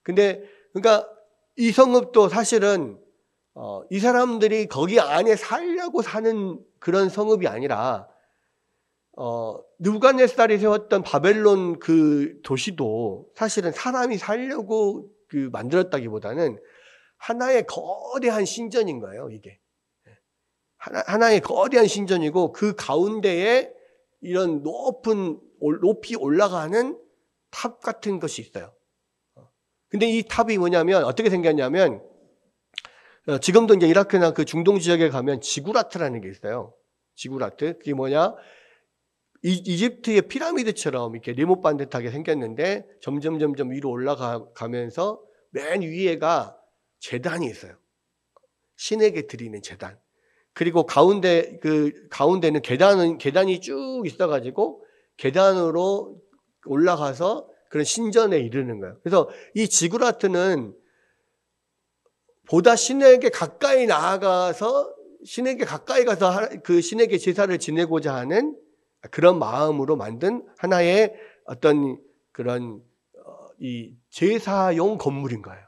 근데 그러니까 이 성읍도 사실은 이 사람들이 거기 안에 살려고 사는 그런 성읍이 아니라 느부갓네살이 세웠던 바벨론 그 도시도 사실은 사람이 살려고 만들었다기보다는 하나의 거대한 신전인 거예요, 이게. 하나의 거대한 신전이고 그 가운데에 이런 높이 올라가는 탑 같은 것이 있어요. 근데 이 탑이 뭐냐면 어떻게 생겼냐면 지금도 이제 이라크나 그 중동 지역에 가면 지구라트라는 게 있어요. 지구라트. 그게 뭐냐? 이집트의 피라미드처럼 이렇게 네모 반듯하게 생겼는데 점점 위로 올라가면서 맨 위에가 제단이 있어요. 신에게 드리는 제단. 그리고 가운데는 계단이 쭉 있어가지고 계단으로 올라가서 그런 신전에 이르는 거예요. 그래서 이 지구라트는 보다 신에게 가까이 나아가서 신에게 가까이 가서 그 신에게 제사를 지내고자 하는 그런 마음으로 만든 하나의 어떤 그런 이 제사용 건물인 거예요.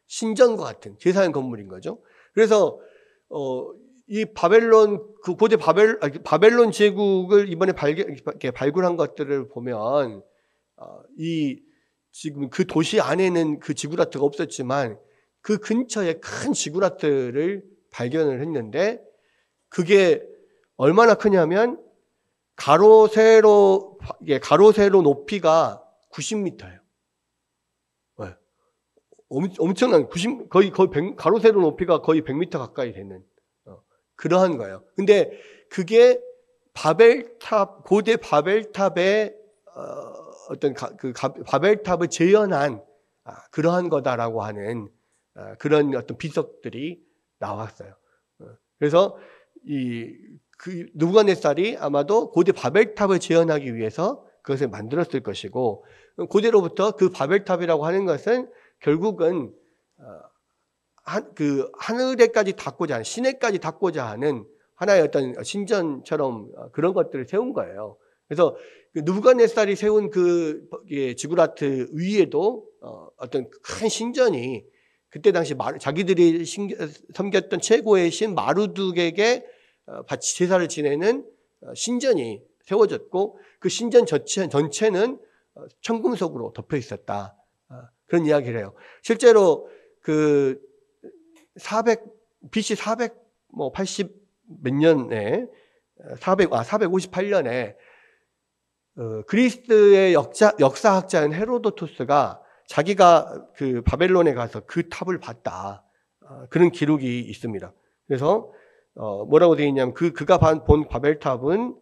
신전과 같은 제사용 건물인 거죠. 그래서 이 바벨론 그 고대 바벨론 제국을 이번에 발굴한 것들을 보면 지금 그 도시 안에는 그 지구라트가 없었지만 그 근처에 큰 지구라트를 발견을 했는데 그게 얼마나 크냐면 가로 세로 높이가 90m예요. 엄청난 거의 100, 가로 세로 높이가 거의 100m 가까이 되는 그러한 거예요. 근데 그게 고대 바벨탑의 어떤 바벨탑을 재현한 그러한 거다라고 하는 그런 어떤 비석들이 나왔어요. 그래서 느부갓네살이 아마도 고대 바벨탑을 재현하기 위해서 그것을 만들었을 것이고, 고대로부터 그 바벨탑이라고 하는 것은 결국은 하늘에까지 닿고자 하는, 시내까지 닿고자 하는 하나의 어떤 신전처럼 그런 것들을 세운 거예요. 그래서 느부갓네살이 세운 지구라트 위에도 어떤 큰 신전이 그때 당시 자기들이 섬겼던 최고의 신 마르둑에게 제사를 지내는 신전이 세워졌고 그 신전 전체는 청금석으로 덮여 있었다. 그런 이야기를 해요. 실제로 BC 480 몇 년에 458년에 그리스의 역사학자인 헤로도토스가 자기가 그 바벨론에 가서 그 탑을 봤다. 그런 기록이 있습니다. 그래서 뭐라고 되어 있냐면 그가 본 바벨탑은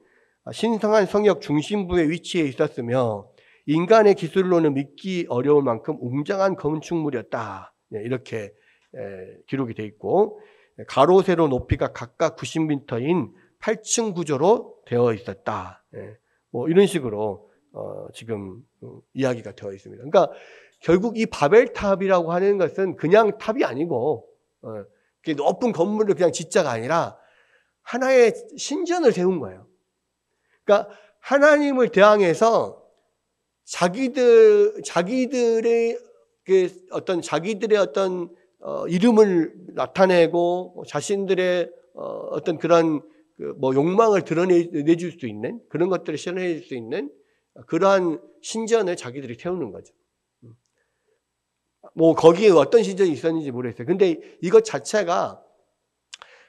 신성한 성역 중심부에 위치해 있었으며 인간의 기술로는 믿기 어려울 만큼 웅장한 건축물이었다. 이렇게 기록이 되어 있고 가로 세로 높이가 각각 90m인 8층 구조로 되어 있었다. 뭐 이런 식으로 지금 이야기가 되어 있습니다. 그러니까 결국 이 바벨탑이라고 하는 것은 그냥 탑이 아니고 높은 건물을 그냥 짓자가 아니라 하나의 신전을 세운 거예요. 그러니까 하나님을 대항해서 자기들의 어떤 이름을 나타내고 자신들의 어떤 그런 욕망을 드러내줄 수 있는 그런 것들을 실현해줄 수 있는 그러한 신전을 자기들이 세우는 거죠. 뭐 거기에 어떤 신전이 있었는지 모르겠어요. 근데 이것 자체가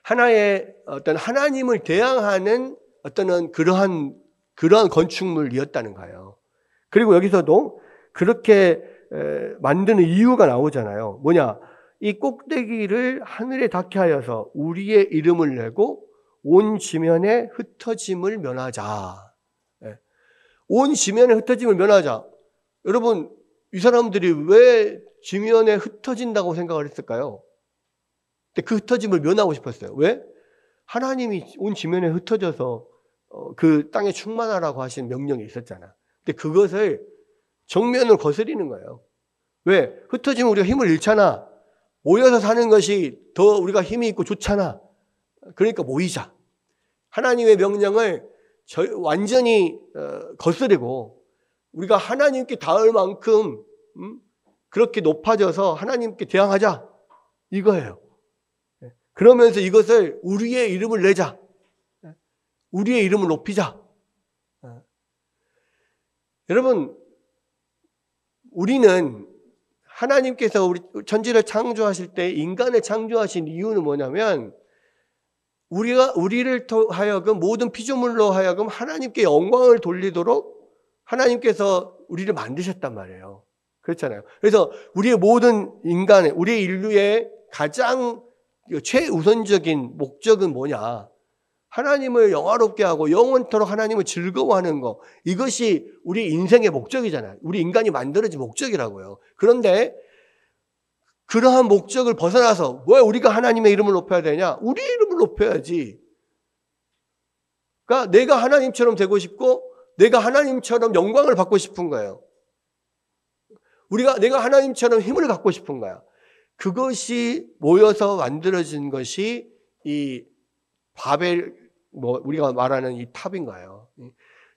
하나의 어떤 하나님을 대항하는 어떤 그러한 건축물이었다는 거예요. 그리고 여기서도 그렇게 만드는 이유가 나오잖아요. 뭐냐? 이 꼭대기를 하늘에 닿게 하여서 우리의 이름을 내고 온 지면에 흩어짐을 면하자. 온 지면에 흩어짐을 면하자. 여러분, 이 사람들이 왜 지면에 흩어진다고 생각을 했을까요? 근데 그 흩어짐을 면하고 싶었어요. 왜? 하나님이 온 지면에 흩어져서 그 땅에 충만하라고 하신 명령이 있었잖아. 근데 그것을 정면으로 거스리는 거예요. 왜? 흩어지면 우리가 힘을 잃잖아. 모여서 사는 것이 더 우리가 힘이 있고 좋잖아. 그러니까 모이자. 하나님의 명령을 완전히 거스르고 우리가 하나님께 닿을 만큼 그렇게 높아져서 하나님께 대항하자. 이거예요. 그러면서 이것을 우리의 이름을 내자. 우리의 이름을 높이자. 여러분, 우리는 하나님께서 우리 천지를 창조하실 때 인간을 창조하신 이유는 뭐냐면 우리를 하여금 모든 피조물로 하여금 하나님께 영광을 돌리도록 하나님께서 우리를 만드셨단 말이에요. 그렇잖아요. 그래서 우리의 모든 인간의, 우리의 인류의 가장 최우선적인 목적은 뭐냐? 하나님을 영화롭게 하고 영원토록 하나님을 즐거워하는 거. 이것이 우리 인생의 목적이잖아요. 우리 인간이 만들어진 목적이라고요. 그런데 그러한 목적을 벗어나서 왜 우리가 하나님의 이름을 높여야 되냐? 우리 이름을 높여야지. 그러니까 내가 하나님처럼 되고 싶고 내가 하나님처럼 영광을 받고 싶은 거예요. 내가 하나님처럼 힘을 갖고 싶은 거야. 그것이 모여서 만들어진 것이 이 바벨, 우리가 말하는 이 탑인 거예요.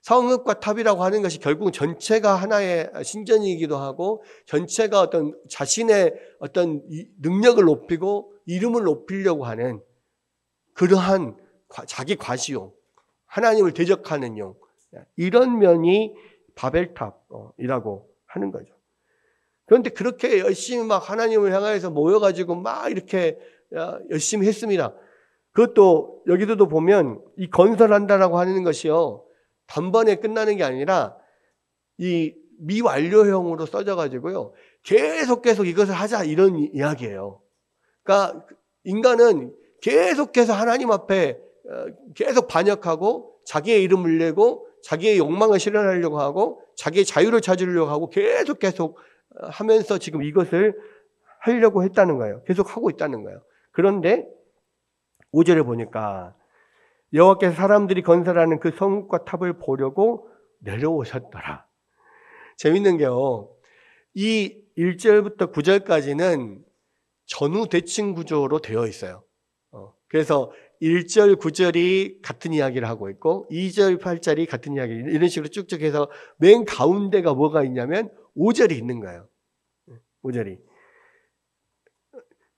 성읍과 탑이라고 하는 것이 결국은 전체가 하나의 신전이기도 하고 전체가 어떤 자신의 어떤 능력을 높이고 이름을 높이려고 하는 그러한 자기 과시용, 하나님을 대적하는 용, 이런 면이 바벨탑이라고 하는 거죠. 그런데 그렇게 열심히 막 하나님을 향해서 모여가지고 막 이렇게 열심히 했습니다. 그것도 여기서도 보면 이 건설한다라고 하는 것이요, 단번에 끝나는 게 아니라 이 미완료형으로 써져가지고요, 계속 이것을 하자 이런 이야기예요. 그러니까 인간은 계속해서 하나님 앞에 계속 반역하고 자기의 이름을 내고 자기의 욕망을 실현하려고 하고 자기의 자유를 찾으려고 하고 계속 하면서 지금 이것을 하려고 했다는 거예요. 계속 하고 있다는 거예요. 그런데 5절에 보니까 여호와께서 사람들이 건설하는 그 성읍과 탑을 보려고 내려오셨더라. 재밌는 게요, 이 1절부터 9절까지는 전후 대칭 구조로 되어 있어요. 그래서 1절, 9절이 같은 이야기를 하고 있고 2절, 8절이 같은 이야기, 이런 식으로 쭉쭉 해서 맨 가운데가 뭐가 있냐면 5절이 있는 거예요. 5절이.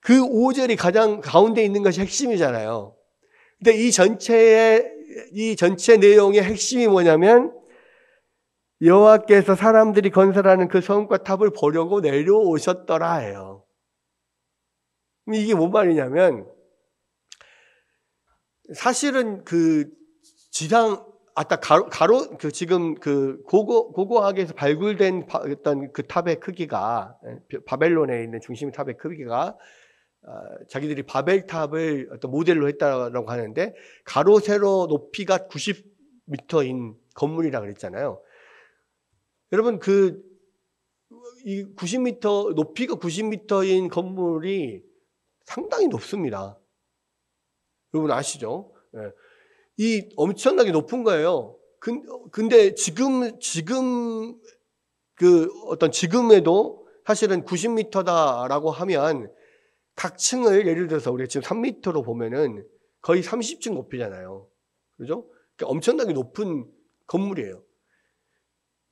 그 5절이 가장 가운데 있는 것이 핵심이잖아요. 근데 이 전체 내용의 핵심이 뭐냐면 여호와께서 사람들이 건설하는 그 성과 탑을 보려고 내려오셨더라 해요. 이게 뭔 말이냐면 사실은 그 지상 아까 지금 그 고고학에서 발굴된 어떤 그 탑의 크기가, 바벨론에 있는 중심 탑의 크기가 자기들이 바벨탑을 어떤 모델로 했다라고 하는데 가로 세로 높이가 90m인 건물이라고 그랬잖아요. 여러분 이 90m 높이가 90m인 건물이 상당히 높습니다. 여러분 아시죠? 네. 이 엄청나게 높은 거예요. 근데 지금 지금에도 사실은 90m다라고 하면 각 층을 예를 들어서 우리가 지금 3m로 보면은 거의 30층 높이잖아요. 그죠? 그러니까 엄청나게 높은 건물이에요.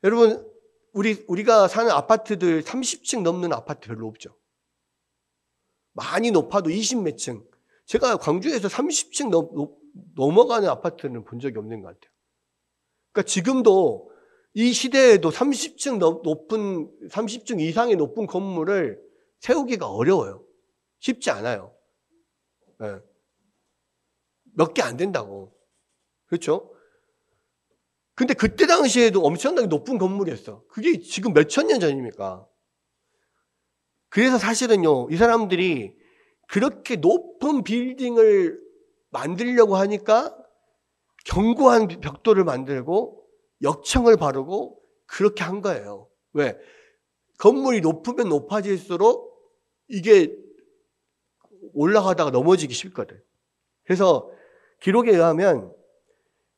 여러분, 우리가 사는 아파트들 30층 넘는 아파트 별로 없죠. 많이 높아도 20몇 층. 제가 광주에서 30층 넘어가는 아파트는 본 적이 없는 것 같아요. 그러니까 지금도 이 시대에도 30층 이상의 높은 건물을 세우기가 어려워요. 쉽지 않아요. 네. 몇 개 안 된다고. 그렇죠? 근데 그때 당시에도 엄청나게 높은 건물이었어. 그게 지금 몇천 년 전입니까? 그래서 사실은요, 이 사람들이 그렇게 높은 빌딩을 만들려고 하니까 견고한 벽돌을 만들고 역청을 바르고 그렇게 한 거예요. 왜? 건물이 높으면 높아질수록 이게 올라가다가 넘어지기 쉽거든. 그래서 기록에 의하면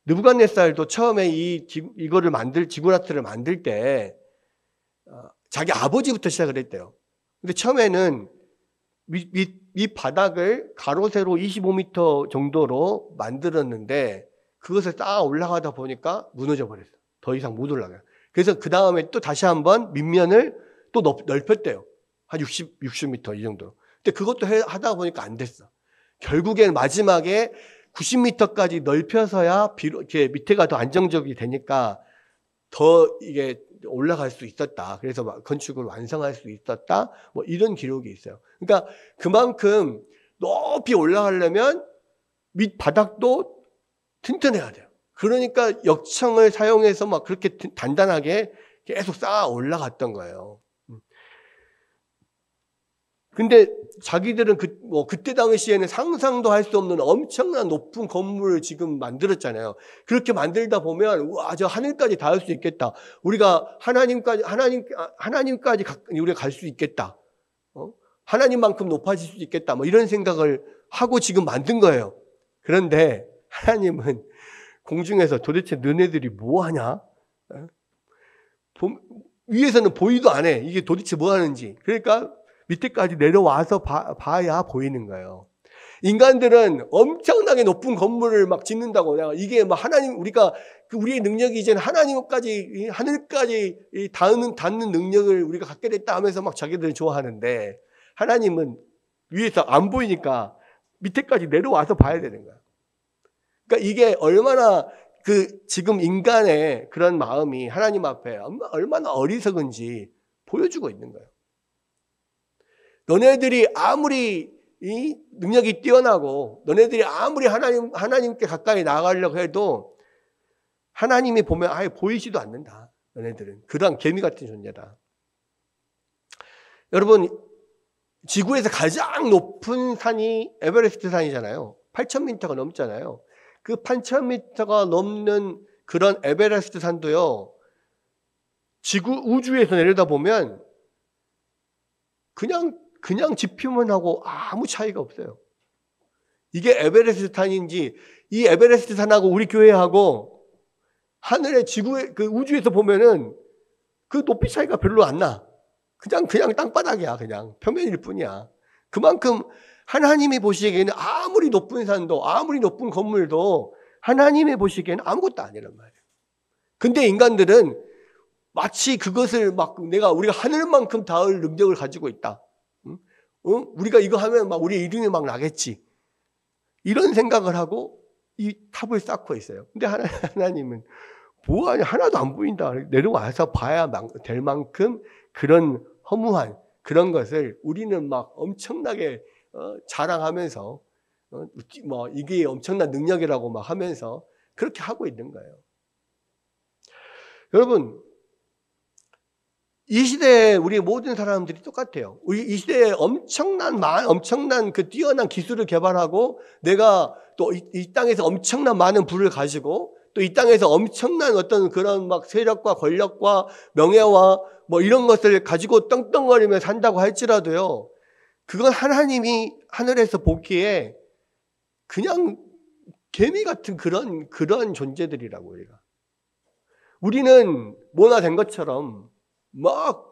느부갓네살도 처음에 이거를 지구라트를 만들 때 자기 아버지부터 시작을 했대요. 근데 처음에는 밑 바닥을 가로 세로 25m 정도로 만들었는데 그것을 쌓아 올라가다 보니까 무너져 버렸어. 더 이상 못 올라가요. 그래서 그 다음에 또 다시 한번 밑면을 또 넓혔대요. 한 60m 이 정도. 근데 그것도 하다 보니까 안 됐어. 결국엔 마지막에 90m까지 넓혀서야 이렇게 밑에가 더 안정적이 되니까 더 이게 올라갈 수 있었다. 그래서 막 건축을 완성할 수 있었다. 뭐 이런 기록이 있어요. 그러니까 그만큼 높이 올라가려면 밑 바닥도 튼튼해야 돼요. 그러니까 역청을 사용해서 막 그렇게 단단하게 계속 쌓아 올라갔던 거예요. 근데 자기들은 그때 당시에는 상상도 할 수 없는 엄청난 높은 건물을 지금 만들었잖아요. 그렇게 만들다 보면, 와, 저 하늘까지 닿을 수 있겠다. 우리가 하나님까지 우리가 갈 수 있겠다. 하나님만큼 높아질 수 있겠다. 뭐 이런 생각을 하고 지금 만든 거예요. 그런데 하나님은 공중에서 도대체 너네들이 뭐 하냐? 위에서는 보이도 안 해. 이게 도대체 뭐 하는지. 그러니까 밑에까지 내려와서 봐야 보이는 거예요. 인간들은 엄청나게 높은 건물을 막 짓는다고. 이게 막 하나님, 우리의 능력이 이제는 하나님까지, 하늘까지 닿는 능력을 우리가 갖게 됐다 하면서 막 자기들은 좋아하는데, 하나님은 위에서 안 보이니까 밑에까지 내려와서 봐야 되는 거야. 그러니까 이게 얼마나 지금 인간의 그런 마음이 하나님 앞에 얼마나 어리석은지 보여주고 있는 거예요. 너네들이 아무리 이 능력이 뛰어나고 너네들이 아무리 하나님께 가까이 나가려고 해도 하나님이 보면 아예 보이지도 않는다. 너네들은 그런 개미 같은 존재다. 여러분, 지구에서 가장 높은 산이 에베레스트 산이잖아요. 8,000m가 넘잖아요. 그 8,000m가 넘는 그런 에베레스트 산도요, 우주에서 내려다보면 그냥 지표면하고 아무 차이가 없어요. 이게 에베레스트 산인지, 이 에베레스트 산하고 우리 교회하고 하늘의 우주에서 보면은 그 높이 차이가 별로 안 나. 그냥 땅바닥이야. 그냥 표면일 뿐이야. 그만큼 하나님이 보시기에는 아무리 높은 산도, 아무리 높은 건물도 하나님이 보시기에는 아무것도 아니란 말이에요. 근데 인간들은 마치 그것을 우리가 하늘만큼 닿을 능력을 가지고 있다. 우리가 이거 하면 우리 이름이 나겠지. 이런 생각을 하고 이 탑을 쌓고 있어요. 근데 하나님은 뭐하냐, 하나도 안 보인다. 내려와서 봐야 될 만큼 그런 허무한 그런 것을 우리는 엄청나게 자랑하면서 이게 엄청난 능력이라고 하면서 그렇게 하고 있는 거예요. 여러분, 이 시대에 우리 모든 사람들이 똑같아요. 이 시대에 엄청난 그 뛰어난 기술을 개발하고 내가 또 이 땅에서 엄청난 많은 부를 가지고 또 이 땅에서 엄청난 어떤 그런 세력과 권력과 명예와 이런 것을 가지고 떵떵거리며 산다고 할지라도요, 그건 하나님이 하늘에서 보기에 그냥 개미 같은 그런 존재들이라고. 우리는 모나 된 것처럼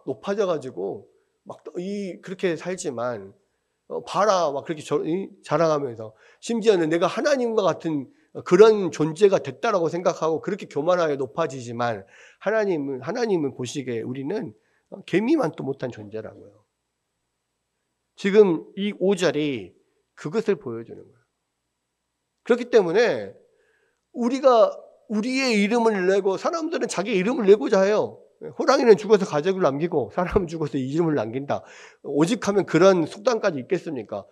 높아져가지고 그렇게 살지만 봐라 그렇게 자랑하면서 심지어는 내가 하나님과 같은 그런 존재가 됐다라고 생각하고 그렇게 교만하게 높아지지만 하나님은 보시기에 우리는 개미만도 못한 존재라고요. 지금 이 5절이 그것을 보여주는 거예요. 그렇기 때문에 우리가 우리의 이름을 내고, 사람들은 자기 이름을 내고자 해요. 호랑이는 죽어서 가족을 남기고 사람은 죽어서 이름을 남긴다. 오직 하면 그런 속담까지 있겠습니까?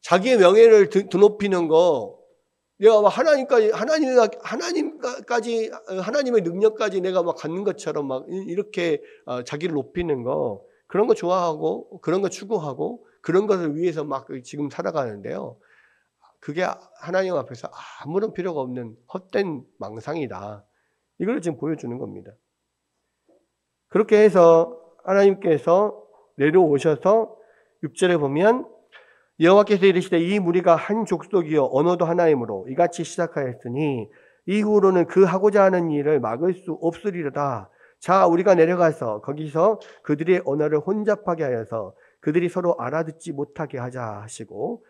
자기의 명예를 드높이는 거, 내가 하나님의 능력까지 내가 갖는 것처럼 이렇게 자기를 높이는 거, 그런 거 좋아하고 그런 거 추구하고 그런 것을 위해서 지금 살아가는데요. 그게 하나님 앞에서 아무런 필요가 없는 헛된 망상이다. 이걸 지금 보여주는 겁니다. 그렇게 해서 하나님께서 내려오셔서 6절에 보면 여호와께서 이르시되 이 무리가 한 족속이요 언어도 하나이므로 이같이 시작하였으니 이후로는 그 하고자 하는 일을 막을 수 없으리로다. 자, 우리가 내려가서 거기서 그들의 언어를 혼잡하게 하여서 그들이 서로 알아듣지 못하게 하자 하시고,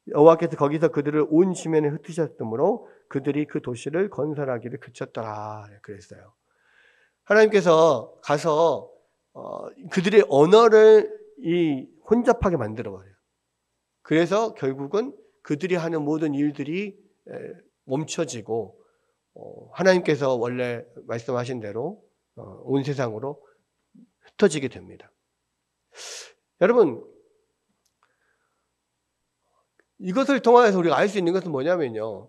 여호와께서 거기서 그들을 온 지면에 흩으셨으므로 그들이 그 도시를 건설하기를 그쳤더라 그랬어요. 하나님께서 가서 그들의 언어를 혼잡하게 만들어버려요. 그래서 결국은 그들이 하는 모든 일들이 멈춰지고, 하나님께서 원래 말씀하신 대로 온 세상으로 흩어지게 됩니다. 여러분, 이것을 통해서 우리가 알 수 있는 것은 뭐냐면요.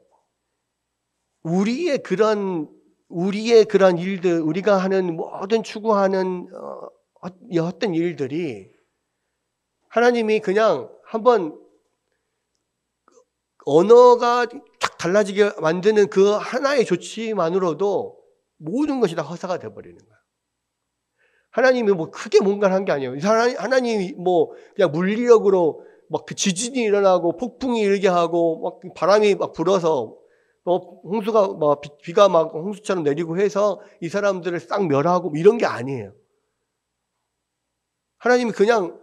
우리의 그런 일들, 우리가 하는 모든 추구하는 어떤 일들이 하나님이 그냥 한번 언어가 탁 달라지게 만드는 그 하나의 조치만으로도 모든 것이 다 허사가 돼버리는 거야. 하나님이 뭐 크게 뭔가를 한 게 아니에요. 하나님이 뭐 그냥 물리력으로 막 그 지진이 일어나고 폭풍이 일게 하고 막 바람이 막 불어서 홍수가 막 비가 막 홍수처럼 내리고 해서 이 사람들을 싹 멸하고 이런 게 아니에요. 하나님이 그냥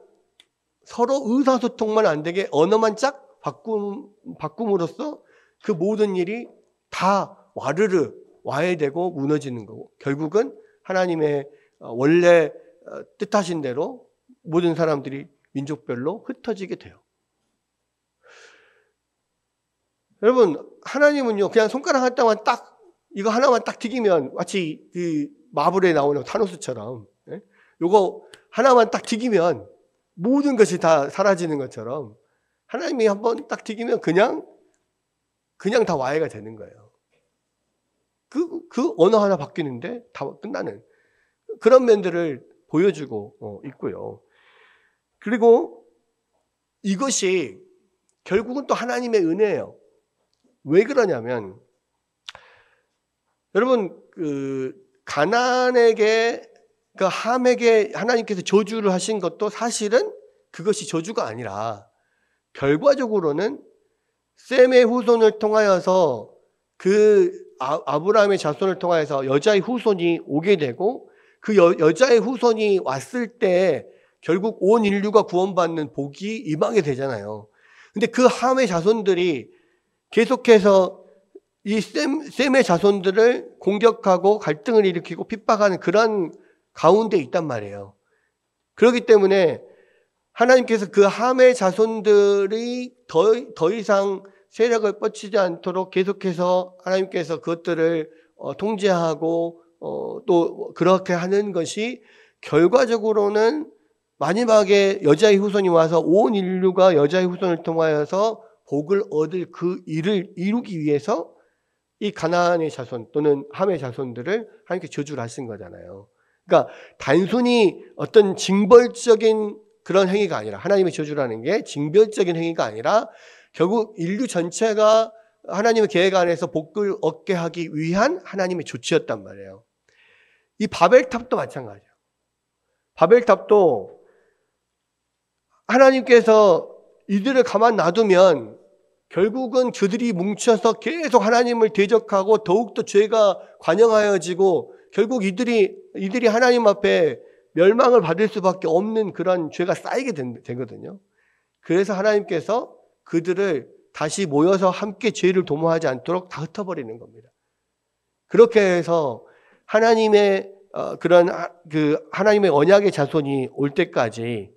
서로 의사소통만 안 되게 언어만 쫙 바꿈으로써 그 모든 일이 다 와르르 와해되고 무너지는 거고, 결국은 하나님의 원래 뜻하신 대로 모든 사람들이 민족별로 흩어지게 돼요. 여러분, 하나님은요, 그냥 손가락 하나만 딱, 이거 하나만 딱 튀기면, 마치 그 마블에 나오는 타노스처럼, 요거 하나만 딱 튀기면 모든 것이 다 사라지는 것처럼, 하나님이 한번 딱 튀기면 그냥 다 와해가 되는 거예요. 그 언어 하나 바뀌는데 다 끝나는 그런 면들을 보여주고 있고요. 그리고 이것이 결국은 또 하나님의 은혜예요. 왜 그러냐면, 여러분, 가나안에게, 그 함에게 하나님께서 저주를 하신 것도 사실은 그것이 저주가 아니라 결과적으로는 셈의 후손을 통하여서 그 아브라함의 자손을 통하여서 여자의 후손이 오게 되고, 그 여자의 후손이 왔을 때 결국 온 인류가 구원받는 복이 임하게 되잖아요. 근데 그 함의 자손들이 계속해서 이 셈의 자손들을 공격하고 갈등을 일으키고 핍박하는 그런 가운데 있단 말이에요. 그렇기 때문에 하나님께서 그 함의 자손들이 더 이상 세력을 뻗치지 않도록 계속해서 하나님께서 그것들을 통제하고 또 그렇게 하는 것이 결과적으로는 마지막에 여자의 후손이 와서 온 인류가 여자의 후손을 통하여서 복을 얻을 그 일을 이루기 위해서 이 가나안의 자손 또는 함의 자손들을 하나님께 저주를 하신 거잖아요. 그러니까 단순히 어떤 징벌적인 그런 행위가 아니라, 하나님의 저주라는 게 징벌적인 행위가 아니라 결국 인류 전체가 하나님의 계획 안에서 복을 얻게 하기 위한 하나님의 조치였단 말이에요. 이 바벨탑도 마찬가지예요. 바벨탑도 하나님께서 이들을 가만 놔두면 결국은 그들이 뭉쳐서 계속 하나님을 대적하고 더욱더 죄가 관영하여지고 결국 이들이 하나님 앞에 멸망을 받을 수밖에 없는 그런 죄가 쌓이게 되거든요. 그래서 하나님께서 그들을 다시 모여서 함께 죄를 도모하지 않도록 다 흩어버리는 겁니다. 그렇게 해서 하나님의 그런 하나님의 언약의 자손이 올 때까지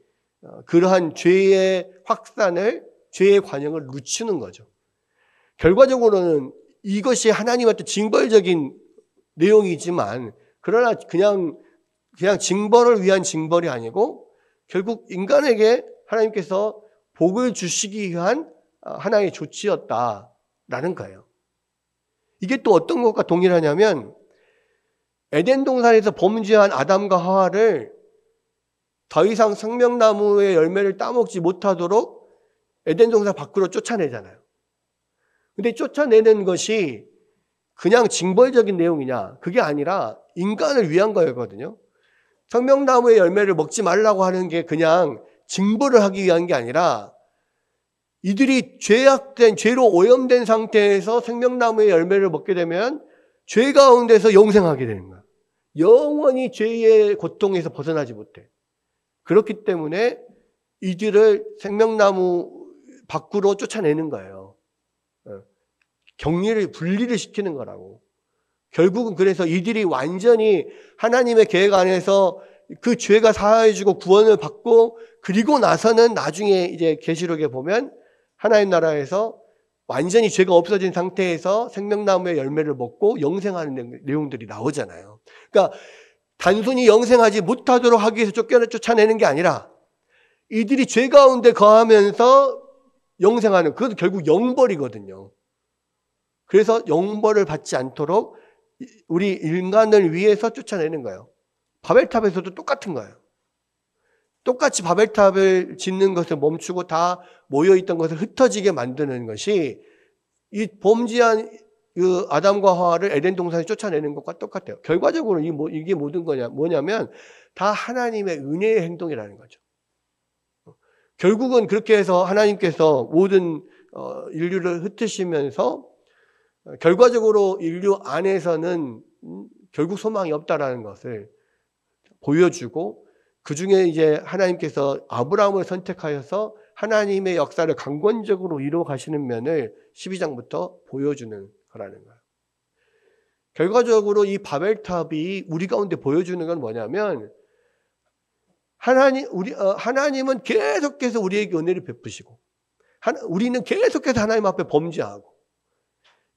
그러한 죄의 확산을, 죄의 관영을 늦추는 거죠. 결과적으로는 이것이 하나님한테 징벌적인 내용이지만, 그러나 그냥 징벌을 위한 징벌이 아니고 결국 인간에게 하나님께서 복을 주시기 위한 하나의 조치였다라는 거예요. 이게 또 어떤 것과 동일하냐면, 에덴 동산에서 범죄한 아담과 하와를 더 이상 생명나무의 열매를 따먹지 못하도록 에덴 동산 밖으로 쫓아내잖아요. 근데 쫓아내는 것이 그냥 징벌적인 내용이냐? 그게 아니라 인간을 위한 거였거든요. 생명나무의 열매를 먹지 말라고 하는 게 그냥 징벌을 하기 위한 게 아니라 이들이 죄로 오염된 상태에서 생명나무의 열매를 먹게 되면 죄 가운데서 영생하게 되는 거야. 영원히 죄의 고통에서 벗어나지 못해. 그렇기 때문에 이들을 생명나무 밖으로 쫓아내는 거예요. 분리를 시키는 거라고. 결국은 그래서 이들이 완전히 하나님의 계획 안에서 그 죄가 사하여지고 구원을 받고, 그리고 나서는 나중에 이제 계시록에 보면 하나님 나라에서 완전히 죄가 없어진 상태에서 생명나무의 열매를 먹고 영생하는 내용들이 나오잖아요. 그러니까 단순히 영생하지 못하도록 하기 위해서 쫓아내는 게 아니라 이들이 죄 가운데 거하면서 영생하는, 그것도 결국 영벌이거든요. 그래서 영벌을 받지 않도록 우리 인간을 위해서 쫓아내는 거예요. 바벨탑에서도 똑같은 거예요. 똑같이 바벨탑을 짓는 것을 멈추고 다 모여있던 것을 흩어지게 만드는 것이 이 범죄한 그 아담과 하와를 에덴 동산에 쫓아내는 것과 똑같아요. 결과적으로 이게 모든 거냐, 뭐냐면 다 하나님의 은혜의 행동이라는 거죠. 결국은 그렇게 해서 하나님께서 모든 인류를 흩으시면서 결과적으로 인류 안에서는 결국 소망이 없다라는 것을 보여주고, 그 중에 이제 하나님께서 아브라함을 선택하여서 하나님의 역사를 강권적으로 이루어 가시는 면을 12장부터 보여주는 거라는 거예요. 결과적으로 이 바벨탑이 우리 가운데 보여주는 건 뭐냐면, 하나님은 계속해서 우리에게 은혜를 베푸시고, 우리는 계속해서 하나님 앞에 범죄하고,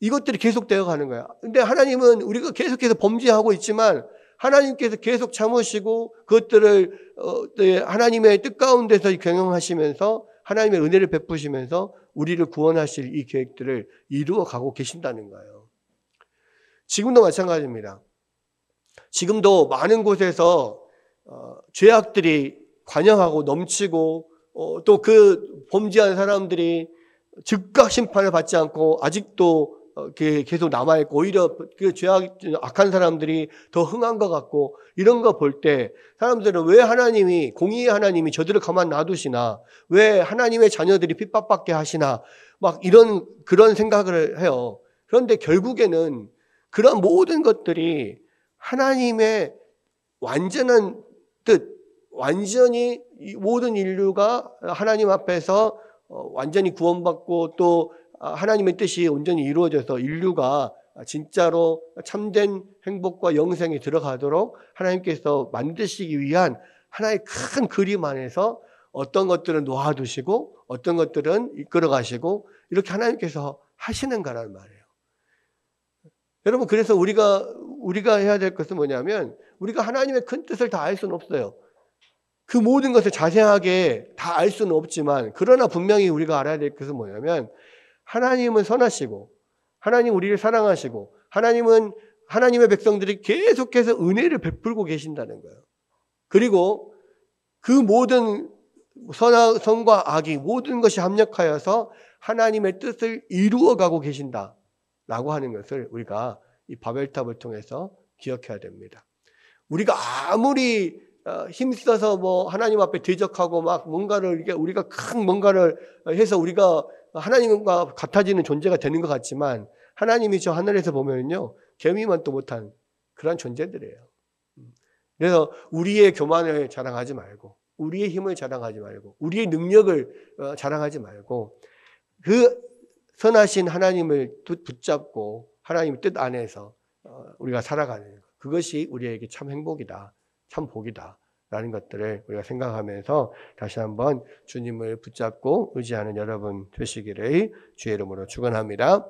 이것들이 계속되어 가는 거야. 근데 하나님은 우리가 계속해서 범죄하고 있지만 하나님께서 계속 참으시고 그것들을 하나님의 뜻 가운데서 경영하시면서 하나님의 은혜를 베푸시면서 우리를 구원하실 이 계획들을 이루어 가고 계신다는 거예요. 지금도 마찬가지입니다. 지금도 많은 곳에서 죄악들이 관영하고 넘치고 또 그 범죄한 사람들이 즉각 심판을 받지 않고 아직도 계속 남아있고, 오히려 그 악한 사람들이 더 흥한 것 같고, 이런 거 볼 때 사람들은 왜 하나님이, 공의의 하나님이 저들을 가만 놔두시나, 왜 하나님의 자녀들이 핍박받게 하시나, 막 그런 생각을 해요. 그런데 결국에는 그런 모든 것들이 하나님의 완전한 뜻, 완전히 모든 인류가 하나님 앞에서 완전히 구원받고 또 하나님의 뜻이 온전히 이루어져서 인류가 진짜로 참된 행복과 영생에 들어가도록 하나님께서 만드시기 위한 하나의 큰 그림 안에서 어떤 것들은 놓아두시고 어떤 것들은 이끌어 가시고, 이렇게 하나님께서 하시는 거란 말이에요. 여러분, 그래서 우리가 해야 될 것은 뭐냐면, 우리가 하나님의 큰 뜻을 다 알 수는 없어요. 그 모든 것을 자세하게 다 알 수는 없지만, 그러나 분명히 우리가 알아야 될 것은 뭐냐면, 하나님은 선하시고, 하나님 우리를 사랑하시고, 하나님은 하나님의 백성들이 계속해서 은혜를 베풀고 계신다는 거예요. 그리고 그 모든 선과 악이 모든 것이 합력하여서 하나님의 뜻을 이루어가고 계신다라고 하는 것을 우리가 이 바벨탑을 통해서 기억해야 됩니다. 우리가 아무리 힘써서 하나님 앞에 대적하고 막 우리가 큰 뭔가를 해서 우리가 하나님과 같아지는 존재가 되는 것 같지만, 하나님이 저 하늘에서 보면요, 개미만도 못한 그런 존재들이에요. 그래서 우리의 교만을 자랑하지 말고, 우리의 힘을 자랑하지 말고, 우리의 능력을 자랑하지 말고, 그 선하신 하나님을 붙잡고 하나님의 뜻 안에서 우리가 살아가는 것, 그것이 우리에게 참 행복이다, 참 복이다 라는 것들을 우리가 생각하면서 다시 한번 주님을 붙잡고 의지하는 여러분 되시기를 주의 이름으로 축원합니다.